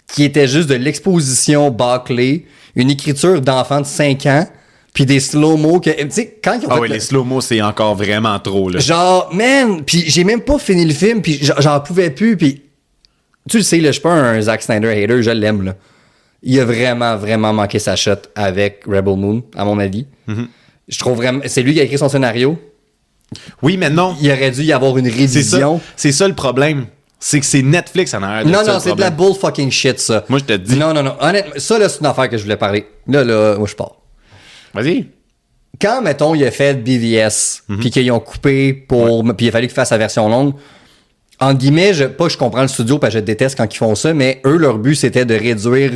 qui était juste de l'exposition bâclée, une écriture d'enfant de 5 ans, puis des slow-mo que... Tu sais, quand ils ont fait les slow-mo, c'est encore vraiment trop, là. Genre, man, puis j'ai même pas fini le film, puis j'en pouvais plus, puis... Tu le sais, là, je suis pas un Zack Snyder hater, je l'aime, là. Il a vraiment, vraiment manqué sa shot avec Rebel Moon, à mon avis. Mm-hmm. Je trouve vraiment... C'est lui qui a écrit son scénario. Oui, mais non. Il aurait dû y avoir une révision. C'est ça le problème. C'est que c'est Netflix en arrière de ça. Non, c'est de la bull fucking shit, ça. Moi, je te dis. Non. Honnêtement, ça, là, c'est une affaire que je voulais parler. Là, moi, je pars. Vas-y. Quand, mettons, il a fait BVS, puis qu'ils ont coupé pour... Puis il a fallu qu'il fasse sa version longue... En guillemets, je comprends le studio parce que je déteste quand ils font ça, mais eux, leur but, c'était de réduire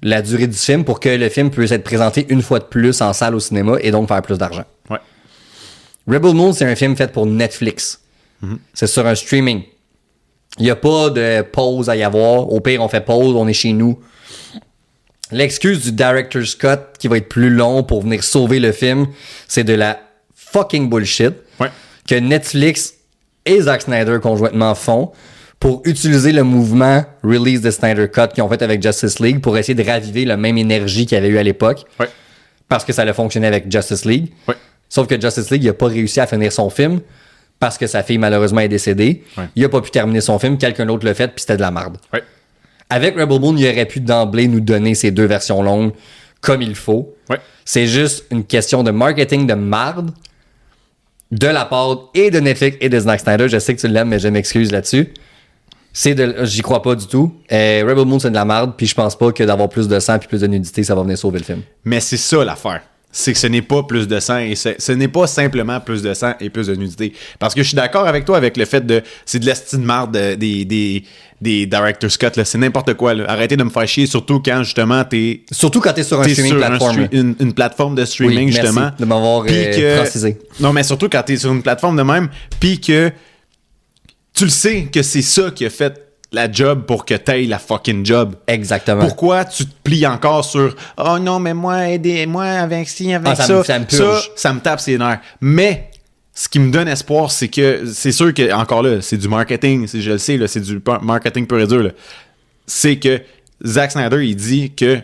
la durée du film pour que le film puisse être présenté une fois de plus en salle au cinéma et donc faire plus d'argent. Ouais. Rebel Moon, c'est un film fait pour Netflix. Mm-hmm. C'est sur un streaming. Il n'y a pas de pause à y avoir. Au pire, on fait pause, on est chez nous. L'excuse du director's cut qui va être plus long pour venir sauver le film, c'est de la fucking bullshit que Netflix et Zack Snyder conjointement font pour utiliser le mouvement Release the Snyder Cut qu'ils ont fait avec Justice League pour essayer de raviver la même énergie qu'il y avait eu à l'époque. Ouais. Parce que ça allait fonctionner avec Justice League. Ouais. Sauf que Justice League, il a pas réussi à finir son film parce que sa fille, malheureusement, est décédée. Ouais. Il a pas pu terminer son film. Quelqu'un d'autre l'a fait, puis c'était de la merde. Ouais. Avec Rebel Moon, il aurait pu d'emblée nous donner ces 2 versions longues comme il faut. Ouais. C'est juste une question de marketing de marde de la part et de Netflix et de Zack Snyder. Je sais que tu l'aimes, mais je m'excuse là-dessus. J'y crois pas du tout. Rebel Moon, c'est de la merde, puis je pense pas que d'avoir plus de sang puis plus de nudité, ça va venir sauver le film. Mais c'est ça l'affaire. C'est que ce n'est pas plus de sang et ce n'est pas simplement plus de sang et plus de nudité. Parce que je suis d'accord avec toi avec le fait de... C'est de l'esti de marde des Director's Cut, là. C'est n'importe quoi, là. Arrêtez de me faire chier, surtout quand, justement, surtout quand t'es sur un streaming plateforme. Une plateforme de streaming, justement. Merci de m'avoir précisé. Non, mais surtout quand t'es sur une plateforme de même, puis que tu le sais que c'est ça qui a fait la job pour que t'ailles la fucking job. Exactement. Pourquoi tu te plies encore sur « Oh non, mais moi, aidez-moi avec ci, avec ça. » Ça me purge. Ça me tape ses nerfs. Mais ce qui me donne espoir, c'est que c'est sûr que, encore là, c'est du marketing, je le sais, là, c'est du marketing pur et dur. Là. C'est que Zack Snyder, il dit que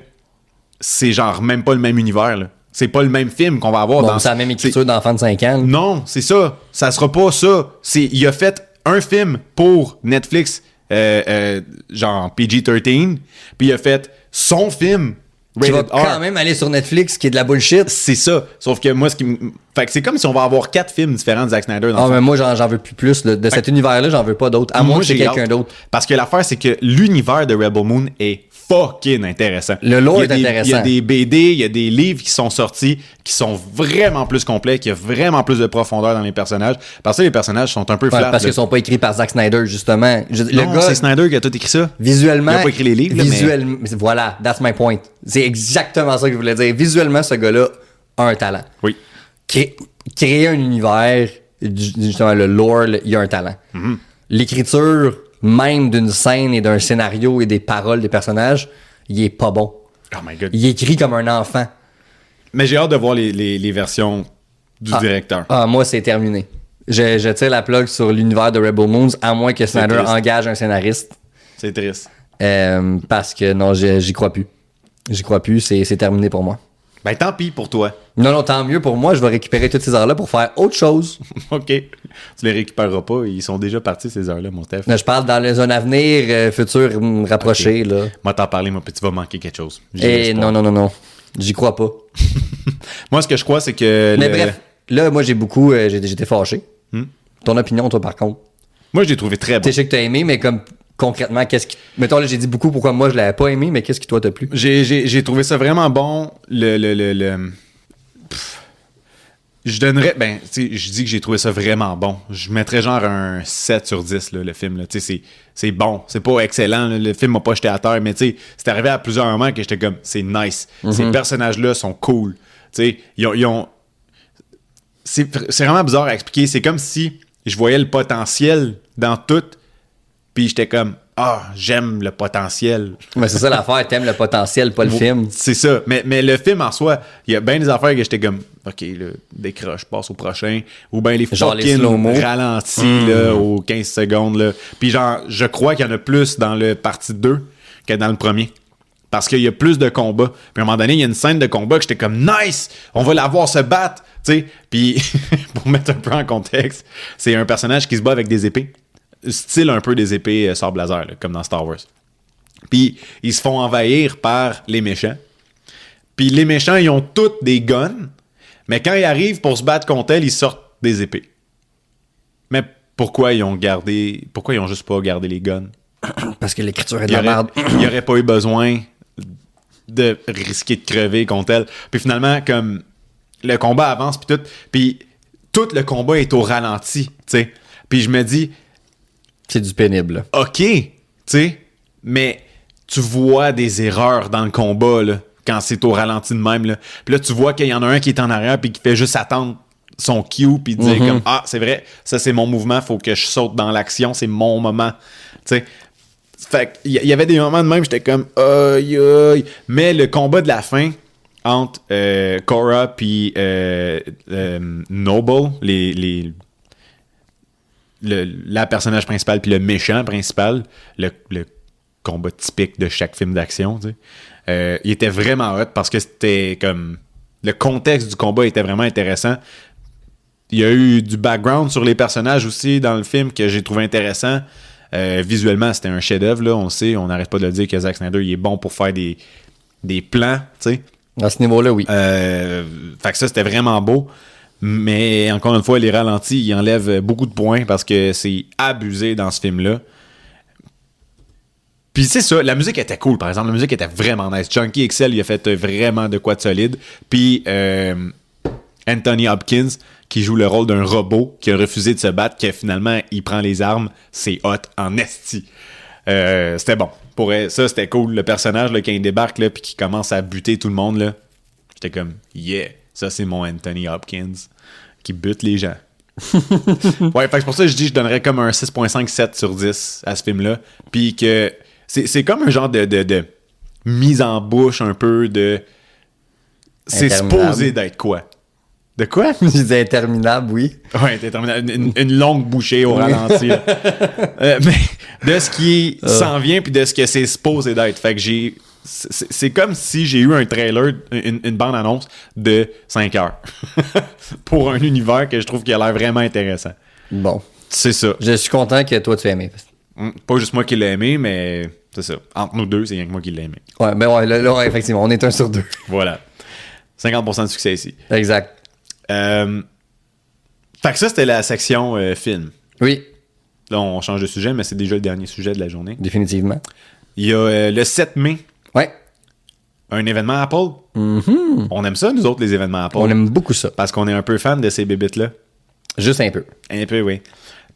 c'est genre même pas le même univers. Là. C'est pas le même film qu'on va avoir dans... C'est la même écriture d'enfant de 5 ans. Là. Non, c'est ça. Ça sera pas ça. Il a fait un film pour Netflix, genre PG-13, puis il a fait son film qui va quand même aller sur Netflix, qui est de la bullshit. C'est ça. Sauf que moi, fait que c'est comme si on va avoir 4 films différents de Zack Snyder. Dans mais moi, j'en veux plus. Là. De cet univers-là, j'en veux pas d'autres. À moins que c'est quelqu'un d'autre. Parce que l'affaire, c'est que l'univers de Rebel Moon est fucking intéressant. Le lore est intéressant. Il y a des BD, il y a des livres qui sont sortis, qui sont vraiment plus complets, qui ont vraiment plus de profondeur dans les personnages. Parce que les personnages sont un peu flats. Parce qu'ils sont pas écrits par Zack Snyder, justement. Le gars, c'est Snyder qui a tout écrit ça. Visuellement. Il a pas écrit les livres. Visuellement, mais... Voilà, that's my point. C'est exactement ça que je voulais dire. Visuellement, ce gars-là a un talent. Oui. Créer un univers, justement, le lore, il y a un talent. Mm-hmm. L'écriture même d'une scène et d'un scénario et des paroles des personnages, il est pas bon. Oh my God. Il écrit comme un enfant. Mais j'ai hâte de voir les versions du directeur. Moi, c'est terminé. Je tire la plug sur l'univers de Rebel Moons, à moins que Snyder engage un scénariste. C'est triste. Parce que non, j'y crois plus. J'y crois plus, c'est terminé pour moi. Ben tant pis pour toi. Non, tant mieux pour moi. Je vais récupérer toutes ces heures-là pour faire autre chose. OK. Tu les récupéreras pas. Ils sont déjà partis, ces heures-là, mon Steph. Je parle dans un avenir futur rapproché. Okay. Là. Moi, t'en parler, puis tu vas manquer quelque chose. Non. J'y crois pas. Moi, ce que je crois, c'est que... Mais bref, là, moi, j'étais fâché. Ton opinion, toi, par contre? Moi, je l'ai trouvé très bon. Je sais que t'as aimé, mais comme... Concrètement, qu'est-ce qui... Mettons, là, j'ai dit beaucoup pourquoi moi, je l'avais pas aimé, mais qu'est-ce qui, toi, t'a plu? J'ai trouvé ça vraiment bon. Je donnerais... Ben, tu sais, je dis que j'ai trouvé ça vraiment bon. Je mettrais genre un 7 sur 10, là, le film. Tu sais, c'est bon. C'est pas excellent. Là. Le film m'a pas jeté à terre, mais tu sais, c'est arrivé à plusieurs moments que j'étais comme, c'est nice. Ces personnages-là sont cool. Tu sais, ils ont... C'est vraiment bizarre à expliquer. C'est comme si je voyais le potentiel dans tout. Puis j'étais comme, j'aime le potentiel. Mais c'est ça l'affaire, t'aimes le potentiel, pas le film. C'est ça. Mais le film en soi, il y a bien des affaires que j'étais comme, OK, là, décroche, passe au prochain. Ou bien les fucking ralentis là, aux 15 secondes. Là. Puis genre, je crois qu'il y en a plus dans le partie 2 que dans le premier. Parce qu'il y a plus de combats. Puis à un moment donné, il y a une scène de combat que j'étais comme, nice! On va la voir se battre! Tu sais, puis pour mettre un peu en contexte, c'est un personnage qui se bat avec des épées. Style un peu des épées sable laser, là, comme dans Star Wars. Puis ils se font envahir par les méchants. Puis les méchants, ils ont toutes des guns, mais quand ils arrivent pour se battre contre elles, ils sortent des épées. Mais pourquoi ils ont juste pas gardé les guns? Parce que l'écriture est de la merde. Il n'y aurait pas eu besoin de risquer de crever contre elles. Puis finalement, comme le combat avance, puis tout le combat est au ralenti, tu sais. Puis je me dis... C'est du pénible. OK, tu sais, mais tu vois des erreurs dans le combat, là, quand c'est au ralenti de même, là. Puis là, tu vois qu'il y en a un qui est en arrière puis qui fait juste attendre son cue puis dire comme, c'est vrai, ça c'est mon mouvement, faut que je saute dans l'action, c'est mon moment, tu sais. Fait qu'il y avait des moments de même, j'étais comme, aïe. Mais le combat de la fin entre Korra puis Noble, la personnage principale puis le méchant principal, le combat typique de chaque film d'action, tu sais, il était vraiment hot parce que c'était comme... Le contexte du combat était vraiment intéressant. Il y a eu du background sur les personnages aussi dans le film que j'ai trouvé intéressant. Visuellement, c'était un chef-d'œuvre, là, on le sait, on n'arrête pas de le dire que Zack Snyder, il est bon pour faire des plans, tu sais. À ce niveau-là, oui. Fait que ça, c'était vraiment beau. Mais encore une fois, les ralentis, ils enlèvent beaucoup de points parce que c'est abusé dans ce film-là. Puis c'est ça, la musique était cool, par exemple. La musique était vraiment nice. Junkie XL, il a fait vraiment de quoi de solide. Puis Anthony Hopkins, qui joue le rôle d'un robot qui a refusé de se battre, qui finalement, il prend les armes. C'est hot en esti. C'était bon. Ça, c'était cool. Le personnage, là, quand il débarque, là, puis qui commence à buter tout le monde, là, j'étais comme, yeah, ça, c'est mon Anthony Hopkins qui bute les gens. Ouais, fait que c'est pour ça que je dis que je donnerais comme un 6.5-7 sur 10 à ce film-là. Puis que c'est comme un genre de mise en bouche un peu de... C'est supposé d'être quoi? De quoi? Je disais interminable, oui. Ouais, interminable. Une longue bouchée au ralenti. Mais de ce qui s'en vient puis de ce que c'est supposé d'être. Fait que c'est comme si j'ai eu un trailer, une bande-annonce de 5 heures. Pour un univers que je trouve qui a l'air vraiment intéressant. Bon. C'est ça. Je suis content que toi, tu aies aimé. Pas juste moi qui l'ai aimé, mais c'est ça. Entre nous deux, c'est rien que moi qui l'ai aimé. Ouais, ben ouais, là, effectivement, on est 1 sur 2. Voilà. 50% de succès ici. Exact. Fait que ça, c'était la section film. Oui. Là, on change de sujet, mais c'est déjà le dernier sujet de la journée. Définitivement. Il y a le 7 mai. Ouais. Un événement Apple. Mm-hmm. On aime ça, nous autres, les événements Apple. On aime beaucoup ça. Parce qu'on est un peu fan de ces bébites-là. Juste un peu. Un peu, oui.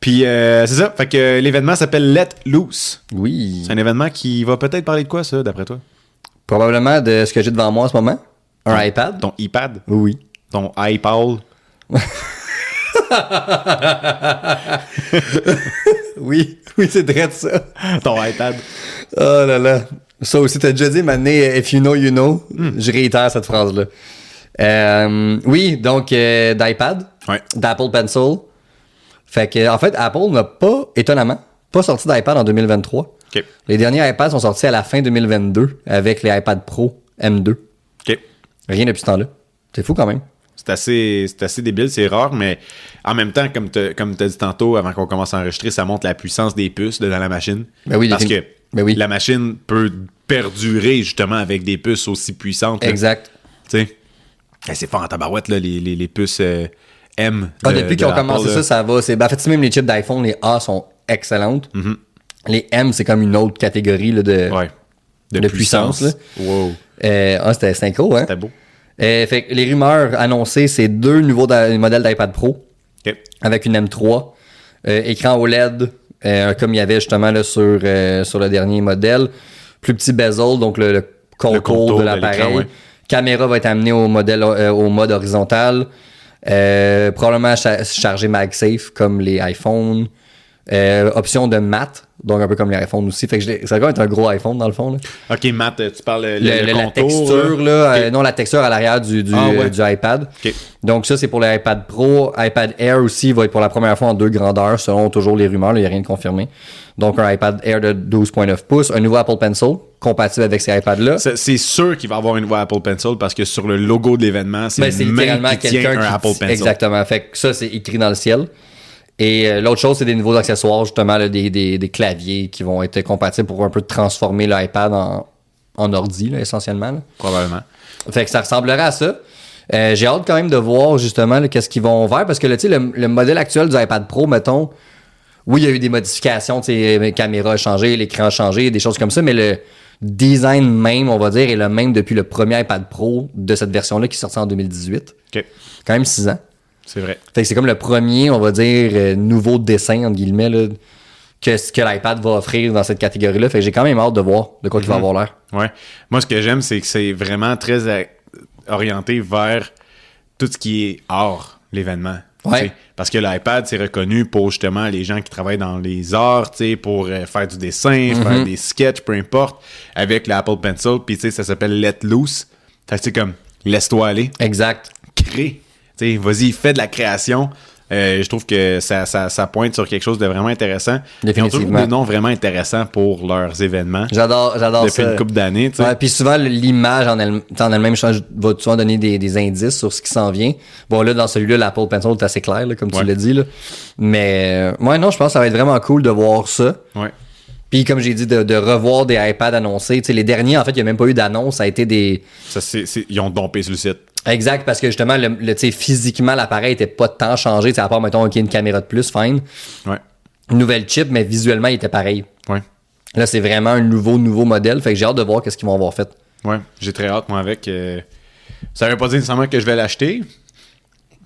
Puis, c'est ça. Fait que l'événement s'appelle Let Loose. Oui. C'est un événement qui va peut-être parler de quoi, ça, d'après toi? Probablement de ce que j'ai devant moi en ce moment. Un iPad. Ton iPad? Oui. Ton iPad? Oui, c'est vrai de ça. Ton iPad? Oh là là. Ça aussi, t'as déjà dit, maintenant, if you know, you know. Je réitère cette phrase-là. Oui, donc, d'iPad. Ouais. D'Apple Pencil. Fait que, en fait, Apple n'a pas, étonnamment, pas sorti d'iPad en 2023. OK. Les derniers iPads sont sortis à la fin 2022 avec les iPad Pro M2. OK. Rien depuis ce temps-là. C'est fou quand même. C'est assez débile, c'est rare, mais en même temps, comme tu as dit tantôt, avant qu'on commence à enregistrer, ça montre la puissance des puces dans la machine. Ben oui, parce que oui. la machine peut perdurer justement avec des puces aussi puissantes. Exact. Tu sais, c'est fort en tabarouette, là, les puces M. Depuis qu'ils ont commencé ça va. En fait, même les chips d'iPhone, les A sont excellentes. Mm-hmm. Les M, c'est comme une autre catégorie là, de puissance. Là. Wow. C'était synchro, hein? C'était beau. Fait que les rumeurs annoncées, c'est 2 nouveaux modèles d'iPad Pro. OK. Avec une M3. Écran OLED, comme il y avait justement là, sur le dernier modèle. Plus petit bezel, donc le contour de l'appareil. Ouais. Caméra va être amenée au mode horizontal. Probablement chargé MagSafe comme les iPhones. Option de matte, donc un peu comme les iPhones aussi. Fait que ça va être un gros iPhone dans le fond. Là. OK, matte, tu parles le contour. La texture, là. Okay. Non, la texture à l'arrière du iPad. Okay. Donc ça, c'est pour l'iPad Pro. iPad Air aussi va être pour la première fois en 2 grandeurs, selon toujours les rumeurs. Il n'y a rien de confirmé. Donc un iPad Air de 12.9 pouces. Un nouveau Apple Pencil, compatible avec ces iPads-là. C'est sûr qu'il va avoir un nouveau Apple Pencil parce que sur le logo de l'événement, c'est littéralement quelqu'un qui Apple Pencil. Exactement. Fait que ça, c'est écrit dans le ciel. Et l'autre chose, c'est des nouveaux accessoires, justement, là, des claviers qui vont être compatibles pour un peu transformer l'iPad en ordi, là, essentiellement. Là. Probablement. Fait que ça ressemblerait à ça. J'ai hâte quand même de voir, justement, là, qu'est-ce qu'ils vont faire. Parce que là, le modèle actuel du iPad Pro, mettons, oui, il y a eu des modifications, la caméra a changé, l'écran a changé, des choses comme ça, mais le design même, on va dire, est le même depuis le premier iPad Pro de cette version-là qui est sorti en 2018. OK. Quand même 6 ans. C'est vrai. Fait que c'est comme le premier, on va dire, nouveau dessin, entre guillemets, là, que l'iPad va offrir dans cette catégorie-là. Fait que j'ai quand même hâte de voir de quoi il va avoir l'air. Ouais. Moi, ce que j'aime, c'est que c'est vraiment très orienté vers tout ce qui est hors l'événement. Ouais. Parce que l'iPad, c'est reconnu pour justement les gens qui travaillent dans les arts, pour faire du dessin, faire des sketchs, peu importe, avec l'Apple Pencil. Puis ça s'appelle Let Loose. Fait que c'est comme, laisse-toi aller. Exact. Crée. T'sais, vas-y, fais de la création. Je trouve que ça pointe sur quelque chose de vraiment intéressant. Ils ont toujours des noms vraiment intéressants pour leurs événements. J'adore depuis ça. Depuis une couple d'années. Ouais, puis souvent, l'image en elle-même va souvent donner des indices sur ce qui s'en vient. Bon, là, dans celui-là, l'Apple Pencil est assez clair, là, comme tu l'as dit. Là. Mais, non, je pense que ça va être vraiment cool de voir ça. Ouais. Puis, comme j'ai dit, de revoir des iPads annoncés. T'sais, les derniers, en fait, il n'y a même pas eu d'annonce. Ça a été des... Ils ont dompé sur le site. Exact, parce que justement, physiquement, l'appareil n'était pas tant changé. À part, mettons, qu'il y a une caméra de plus, fine. Ouais. Une nouvelle chip, mais visuellement, il était pareil. Ouais. Là, c'est vraiment un nouveau modèle. Fait que j'ai hâte de voir qu'est-ce qu'ils vont avoir fait. Ouais, j'ai très hâte, moi, avec. Ça ne veut pas dire nécessairement que je vais l'acheter,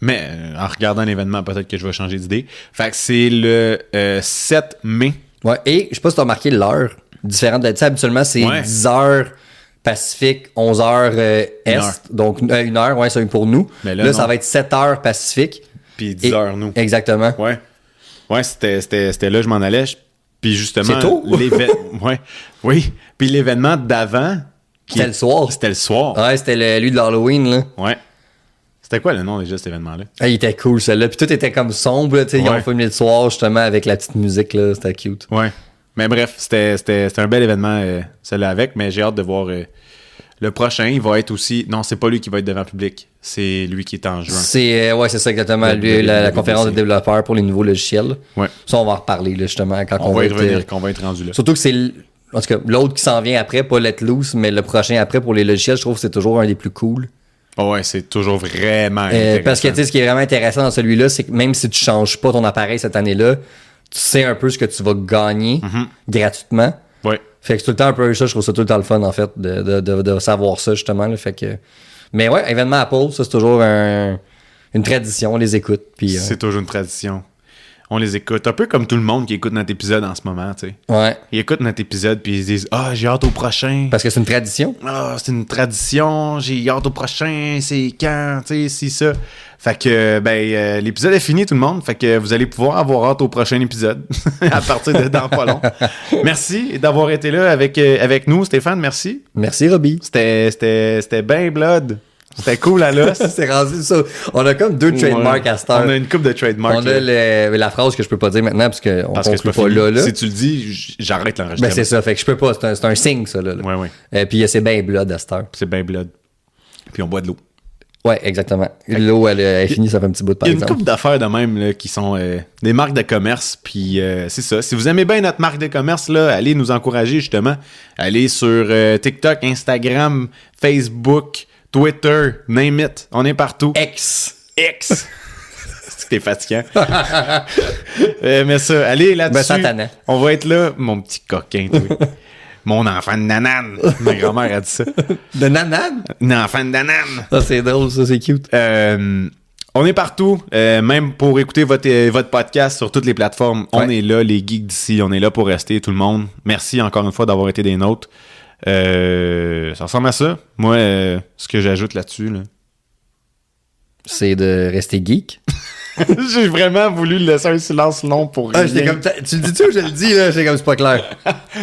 mais en regardant l'événement, peut-être que je vais changer d'idée. Fait que c'est le 7 mai. Ouais, et je sais pas si tu as remarqué l'heure différente. Habituellement, c'est 10 heures Pacifique, 11 heures Est. Donc, 1 heure, ouais, c'est pour nous. Mais là ça va être 7 heures Pacifique. Puis 10 heures, nous. Exactement. Ouais. Ouais, c'était là, je m'en allais. Puis justement. C'est tôt. Ouais. Oui. Puis l'événement d'avant. C'était le soir. C'était le soir. Ouais, c'était lui de l'Halloween, là. Ouais. C'était quoi le nom déjà de cet événement-là? Ah, il était cool, celui-là. Puis tout était comme sombre, là, tu sais. Ils ont filmé le soir, justement, avec la petite musique, là. C'était cute. Ouais. Mais bref, c'était un bel événement, celui-là avec, mais j'ai hâte de voir le prochain. Il va être aussi... Non, c'est pas lui qui va être devant le public. C'est lui qui est en juin. C'est ça exactement. La conférence de développeurs pour les nouveaux logiciels. Ouais. Ça, on va en reparler, là, justement, quand on va y revenir, quand on va être rendu là. Surtout que c'est... En tout cas, l'autre qui s'en vient après, pas Let Loose, mais le prochain après pour les logiciels, je trouve que c'est toujours un des plus cool. Oh ouais, c'est toujours vraiment intéressant. Parce que, tu sais, ce qui est vraiment intéressant dans celui-là, c'est que même si tu changes pas ton appareil cette année-là, tu sais un peu ce que tu vas gagner gratuitement. Ouais. Fait que c'est tout le temps un peu ça, je trouve ça tout le temps le fun, en fait, de savoir ça, justement. Là, fait que... Mais ouais, événement Apple, ça, c'est toujours une tradition, on les écoute. Puis, c'est toujours une tradition. On les écoute. Un peu comme tout le monde qui écoute notre épisode en ce moment, tu sais. Ouais. Ils écoutent notre épisode puis ils se disent « Ah, j'ai hâte au prochain. » Parce que c'est une tradition. Ah, c'est une tradition. J'ai hâte au prochain. C'est quand, tu sais, c'est ça. Fait que, l'épisode est fini, tout le monde. Fait que vous allez pouvoir avoir hâte au prochain épisode à partir de dans pas long. Merci d'avoir été là avec nous, Stéphane. Merci. Merci, Robbie. C'était bien blood. C'était cool à l'os. C'est rendu ça. On a comme 2 trademarks à cette heure. On a une couple de trademarks. On a la phrase que je peux pas dire maintenant parce qu'on conclut pas là. Si tu le dis, j'arrête l'enregistrement. Ben c'est ça. Fait que je peux pas. C'est un signe, ça. Là. Ouais. Puis c'est bien blood à cette heure. C'est bien blood. Puis on boit de l'eau. Ouais, exactement. L'eau, elle est finie, ça fait un petit bout de par exemple. Il y a une couple d'affaires de même là, qui sont des marques de commerce. Puis c'est ça. Si vous aimez bien notre marque de commerce, là, allez nous encourager justement. Allez sur TikTok, Instagram, Facebook, Twitter, name it. On est partout. X. C'est que t'es fatigant. Mais ça, allez là-dessus. On va être là. Mon petit coquin, toi. Mon enfant de nanane. Ma grand-mère a dit ça. De nanane? Un enfant de nanane. Ça, c'est drôle, ça, c'est cute. On est partout. Même pour écouter votre podcast sur toutes les plateformes. On est là, les geeks d'ici. On est là pour rester, tout le monde. Merci encore une fois d'avoir été des nôtres. Ça ressemble à ça. Moi, ce que j'ajoute là-dessus, là, c'est de rester geek. J'ai vraiment voulu laisser un silence long pour rien. J'étais comme, tu le dis-tu ou je le dis, là? J'étais comme, c'est pas clair.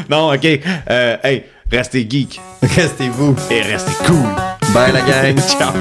Non, OK. Hey, restez geek. Restez vous. Et restez cool. Bye, la gang. Ciao.